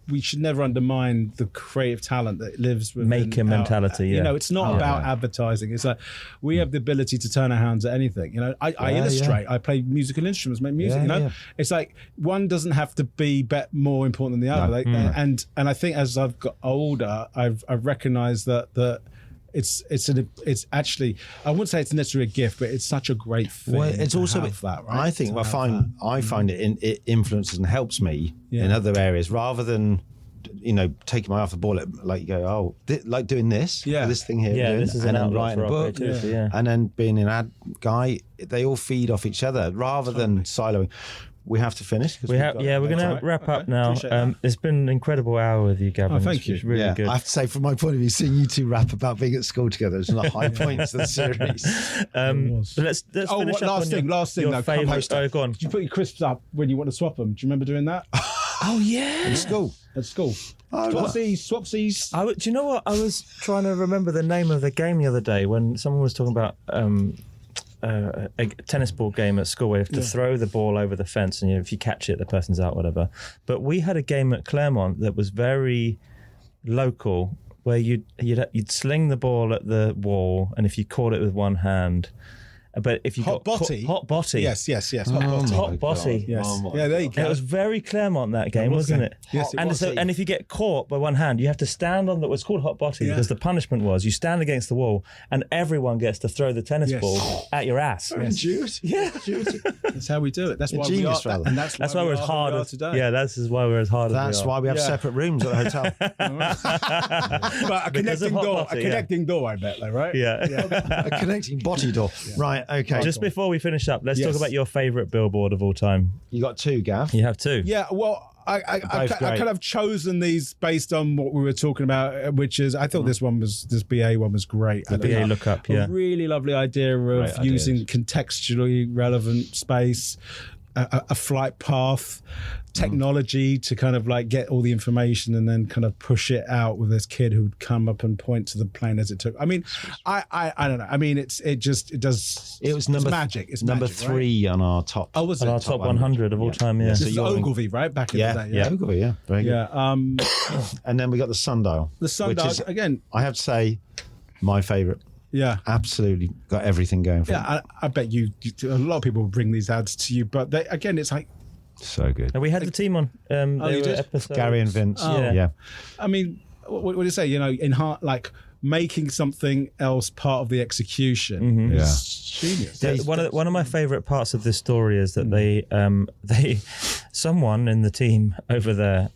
we should never undermine the creative talent that lives within maker mentality. It's not about advertising. It's like we have the ability to turn our hands at anything. I illustrate. I play musical instruments, make music. It's like one doesn't have to be more important than the other. And I think as I've got older, I've recognised that. It's actually, I wouldn't say it's necessarily a gift, but it's such a great thing. Well, it's also that, right? I think I find it influences and helps me in other areas rather than taking my eye off the ball. Like you go, like doing this, this thing here, this is and then writing a book, and then being an ad guy. They all feed off each other rather than siloing. We have to finish. We're going to wrap up now. It's been an incredible hour with you, Gavin. Thank you. It's really good. I have to say, from my point of view, seeing you two rap about being at school together is one of the high points of the series. But let's finish up on last thing. Your favourite. Go on. Did you put your crisps up when you want to swap them? Do you remember doing that? Oh yeah, at school. Swapsies. Do you know what? I was trying to remember the name of the game the other day when someone was talking about a tennis ball game at school where you have to throw the ball over the fence, and if you catch it, the person's out, whatever. But we had a game at Claremont that was very local, where you'd sling the ball at the wall, and if you caught it with one hand, But if you Hot Botty. Hot Botty. Yes. Hot Botty. Hot Botty. Yes. There you go. It was very Claremont, that game, wasn't it? Yes, it was. And if you get caught by one hand, you have to stand on it's called Hot Botty because the punishment was you stand against the wall and everyone gets to throw the tennis ball at your ass. That's how we do it. That's why we are. And that's why we're as hard as today. Yeah, that's why we're as hard as we are. That's why we have separate rooms at the hotel. But a connecting door, I bet, though, right? Yeah. A connecting botty door. Yeah. Right, okay. Just before we finish up, let's talk about your favourite billboard of all time. You got 2, Gav? You have 2. Yeah, well, I kind of chosen these based on what we were talking about, which is I thought this BA one was great. The BA lookup, a really lovely idea of using contextually relevant space, a flight path, technology to kind of like get all the information and then kind of push it out with this kid who'd come up and point to the plane as it took. I mean, I don't know. I mean, it was magic. It's number magic, 3 on our top. Oh, was it? On our top 100 of all time, yeah. This is Ogilvy, right? Back in the day. Yeah, Ogilvy, yeah. Very good. Yeah. And then we got the sundial. The sundial, which is, again, I have to say, my favourite. Yeah, absolutely got everything going for it. I bet you a lot of people will bring these ads to you, but again, it's like so good. And we had the team on. You did? Episodes. Gary and Vince. Yeah. I mean, what do you say? You know, in heart, like making something else part of the execution is genius. Yeah, one of my favourite parts of this story is that they someone in the team over there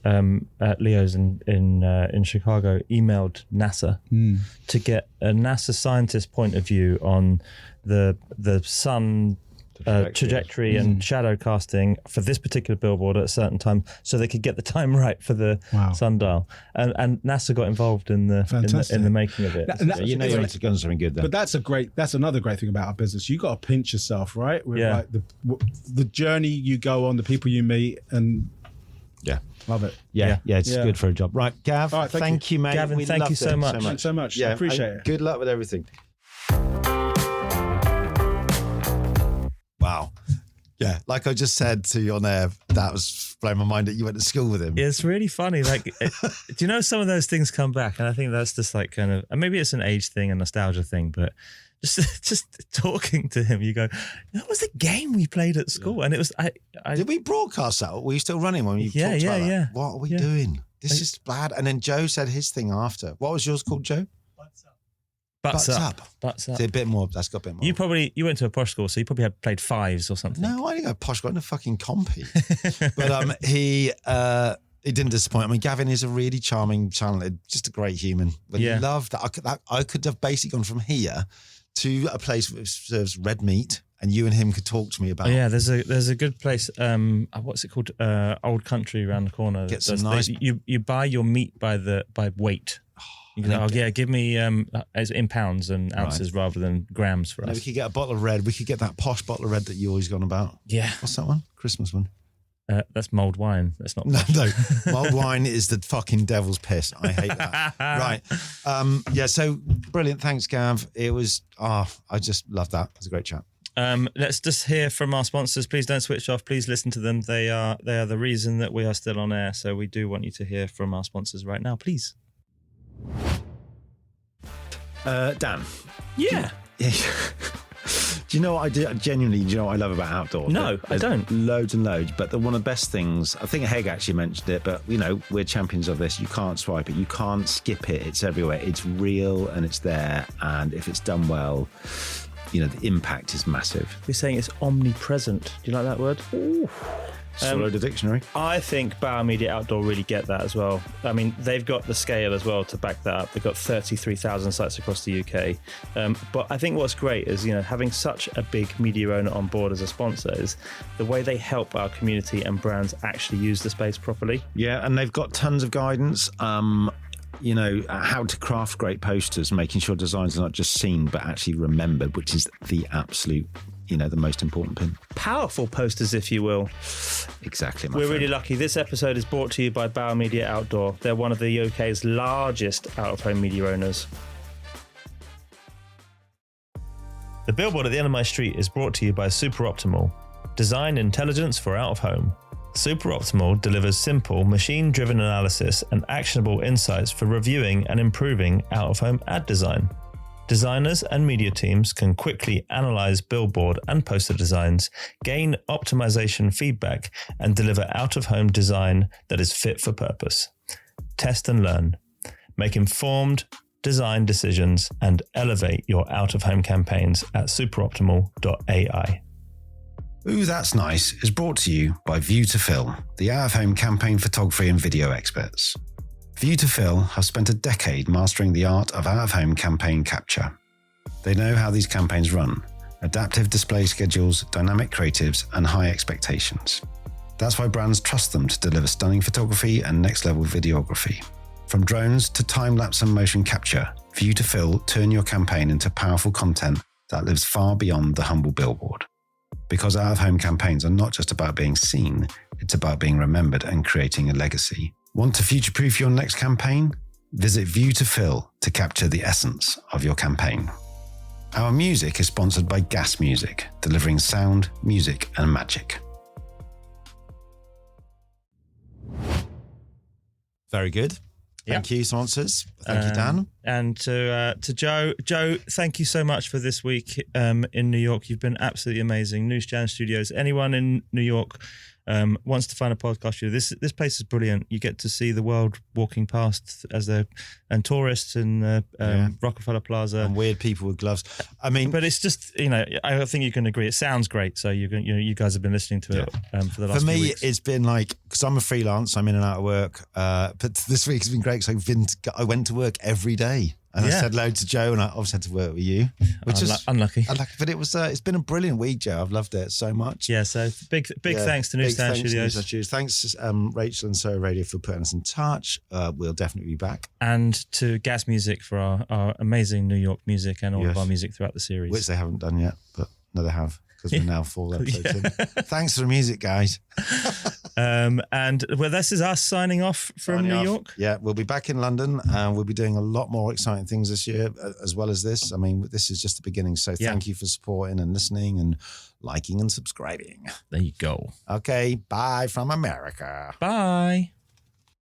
at Leo's in Chicago emailed NASA to get a NASA scientist point of view on the sun trajectory and shadow casting for this particular billboard at a certain time, so they could get the time right for the sundial. And NASA got involved in the making of it. You know, you're going to something good then. But that's another great thing about our business. You got to pinch yourself, right? With like the journey you go on, the people you meet, and love it. Yeah, it's good for a job. Right, Gav, right, thank you, mate. Gavin, thank you so much. Thanks so much. Yeah, appreciate it. Good luck with everything. Wow. Yeah, like I just said to you on air, that was blowing my mind that you went to school with him. It's really funny. Like, do you know some of those things come back? And I think that's just like kind of, and maybe it's an age thing, a nostalgia thing, but just talking to him, you go, that was the game we played at school. And it was, Did we broadcast that? Were you still running when you talked about that? What are we doing? This is bad. And then Joe said his thing after. What was yours called, Joe? Butts up. It's a bit more. That's got a bit more. You went to a posh school, so you probably had played 5s or something. No, I didn't go posh. I went to fucking compy. But he didn't disappoint. I mean, Gavin is a really charming, talented, just a great human. But loved that. I could have basically gone from here to a place that serves red meat, and you and him could talk to me about. Oh, yeah, there's a good place. What's it called? Old Country around the corner. Get some nice. You buy your meat by weight. You go, give me as in pounds and ounces rather than grams for us. We could get a bottle of red. We could get that posh bottle of red that you always gone about. Yeah. What's that one? Christmas one. That's mulled wine. That's not. No. Mulled wine is the fucking devil's piss. I hate that. Right. So brilliant. Thanks, Gav. It was. I just love that. It was a great chat. Let's just hear from our sponsors. Please don't switch off. Please listen to them. They are the reason that we are still on air. So we do want you to hear from our sponsors right now, please. Dan. Yeah. Do you know what I do? Genuinely, do you know what I love about outdoor? No, I don't. Loads and loads. But one of the best things, I think Heg actually mentioned it, but we're champions of this. You can't swipe it. You can't skip it. It's everywhere. It's real and it's there. And if it's done well, the impact is massive. You're saying it's omnipresent. Do you like that word? Ooh. Swallow the dictionary. I think Bauer Media Outdoor really get that as well. I mean, they've got the scale as well to back that up. They've got 33,000 sites across the UK. But I think what's great is, having such a big media owner on board as a sponsor is the way they help our community and brands actually use the space properly. Yeah, and they've got tons of guidance. How to craft great posters, making sure designs are not just seen but actually remembered, which is the absolute, the most important pin. Powerful posters, if you will. Exactly. We're really lucky. This episode is brought to you by Bauer Media Outdoor. They're one of the UK's largest out-of-home media owners. The billboard at the end of my street is brought to you by Super Optimal. Design intelligence for out-of-home. Super Optimal delivers simple, machine-driven analysis and actionable insights for reviewing and improving out-of-home ad design. Designers and media teams can quickly analyze billboard and poster designs, gain optimization feedback, and deliver out-of-home design that is fit for purpose. Test and learn. Make informed design decisions and elevate your out-of-home campaigns at superoptimal.ai. Ooh, That's Nice is brought to you by View to Fill, the out-of-home campaign photography and video experts. View to Fill have spent a decade mastering the art of out-of-home campaign capture. They know how these campaigns run: adaptive display schedules, dynamic creatives, and high expectations. That's why brands trust them to deliver stunning photography and next-level videography. From drones to time-lapse and motion capture, View to Fill turn your campaign into powerful content that lives far beyond the humble billboard. Because out-of-home campaigns are not just about being seen, it's about being remembered and creating a legacy. Want to future-proof your next campaign? Visit View to Fill to capture the essence of your campaign. Our music is sponsored by Gas Music, delivering sound, music, and magic. Very good. Thank you, sponsors. Thank you, Dan. And to Joe. Joe, thank you so much for this week in New York. You've been absolutely amazing. Newsstand Studios. Anyone in New York wants to find a podcast studio, this place is brilliant. You get to see the world walking past and tourists in Rockefeller Plaza and weird people with gloves. I mean, but it's just I think you can agree. It sounds great. So you guys have been listening to it for the last. For me, few weeks. it's been like, because I'm a freelance, I'm in and out of work. But this week has been great because I went to work every day. And I said hello to Joe, and I obviously had to work with you, which is unlucky. But it's been a brilliant week, Joe. I've loved it so much. Yeah, so big thanks to Newsstand Studios. Thanks, Rachel and Soho Radio for putting us in touch. We'll definitely be back. And to Gas Music for our amazing New York music and all of our music throughout the series. Which they haven't done yet, but no, they have. Because we're now 4 episodes in. Thanks for the music, guys. And this is us signing off from New York. Yeah, we'll be back in London and we'll be doing a lot more exciting things this year as well as this. I mean, this is just the beginning. So thank you for supporting and listening and liking and subscribing. There you go. Okay, bye from America. Bye.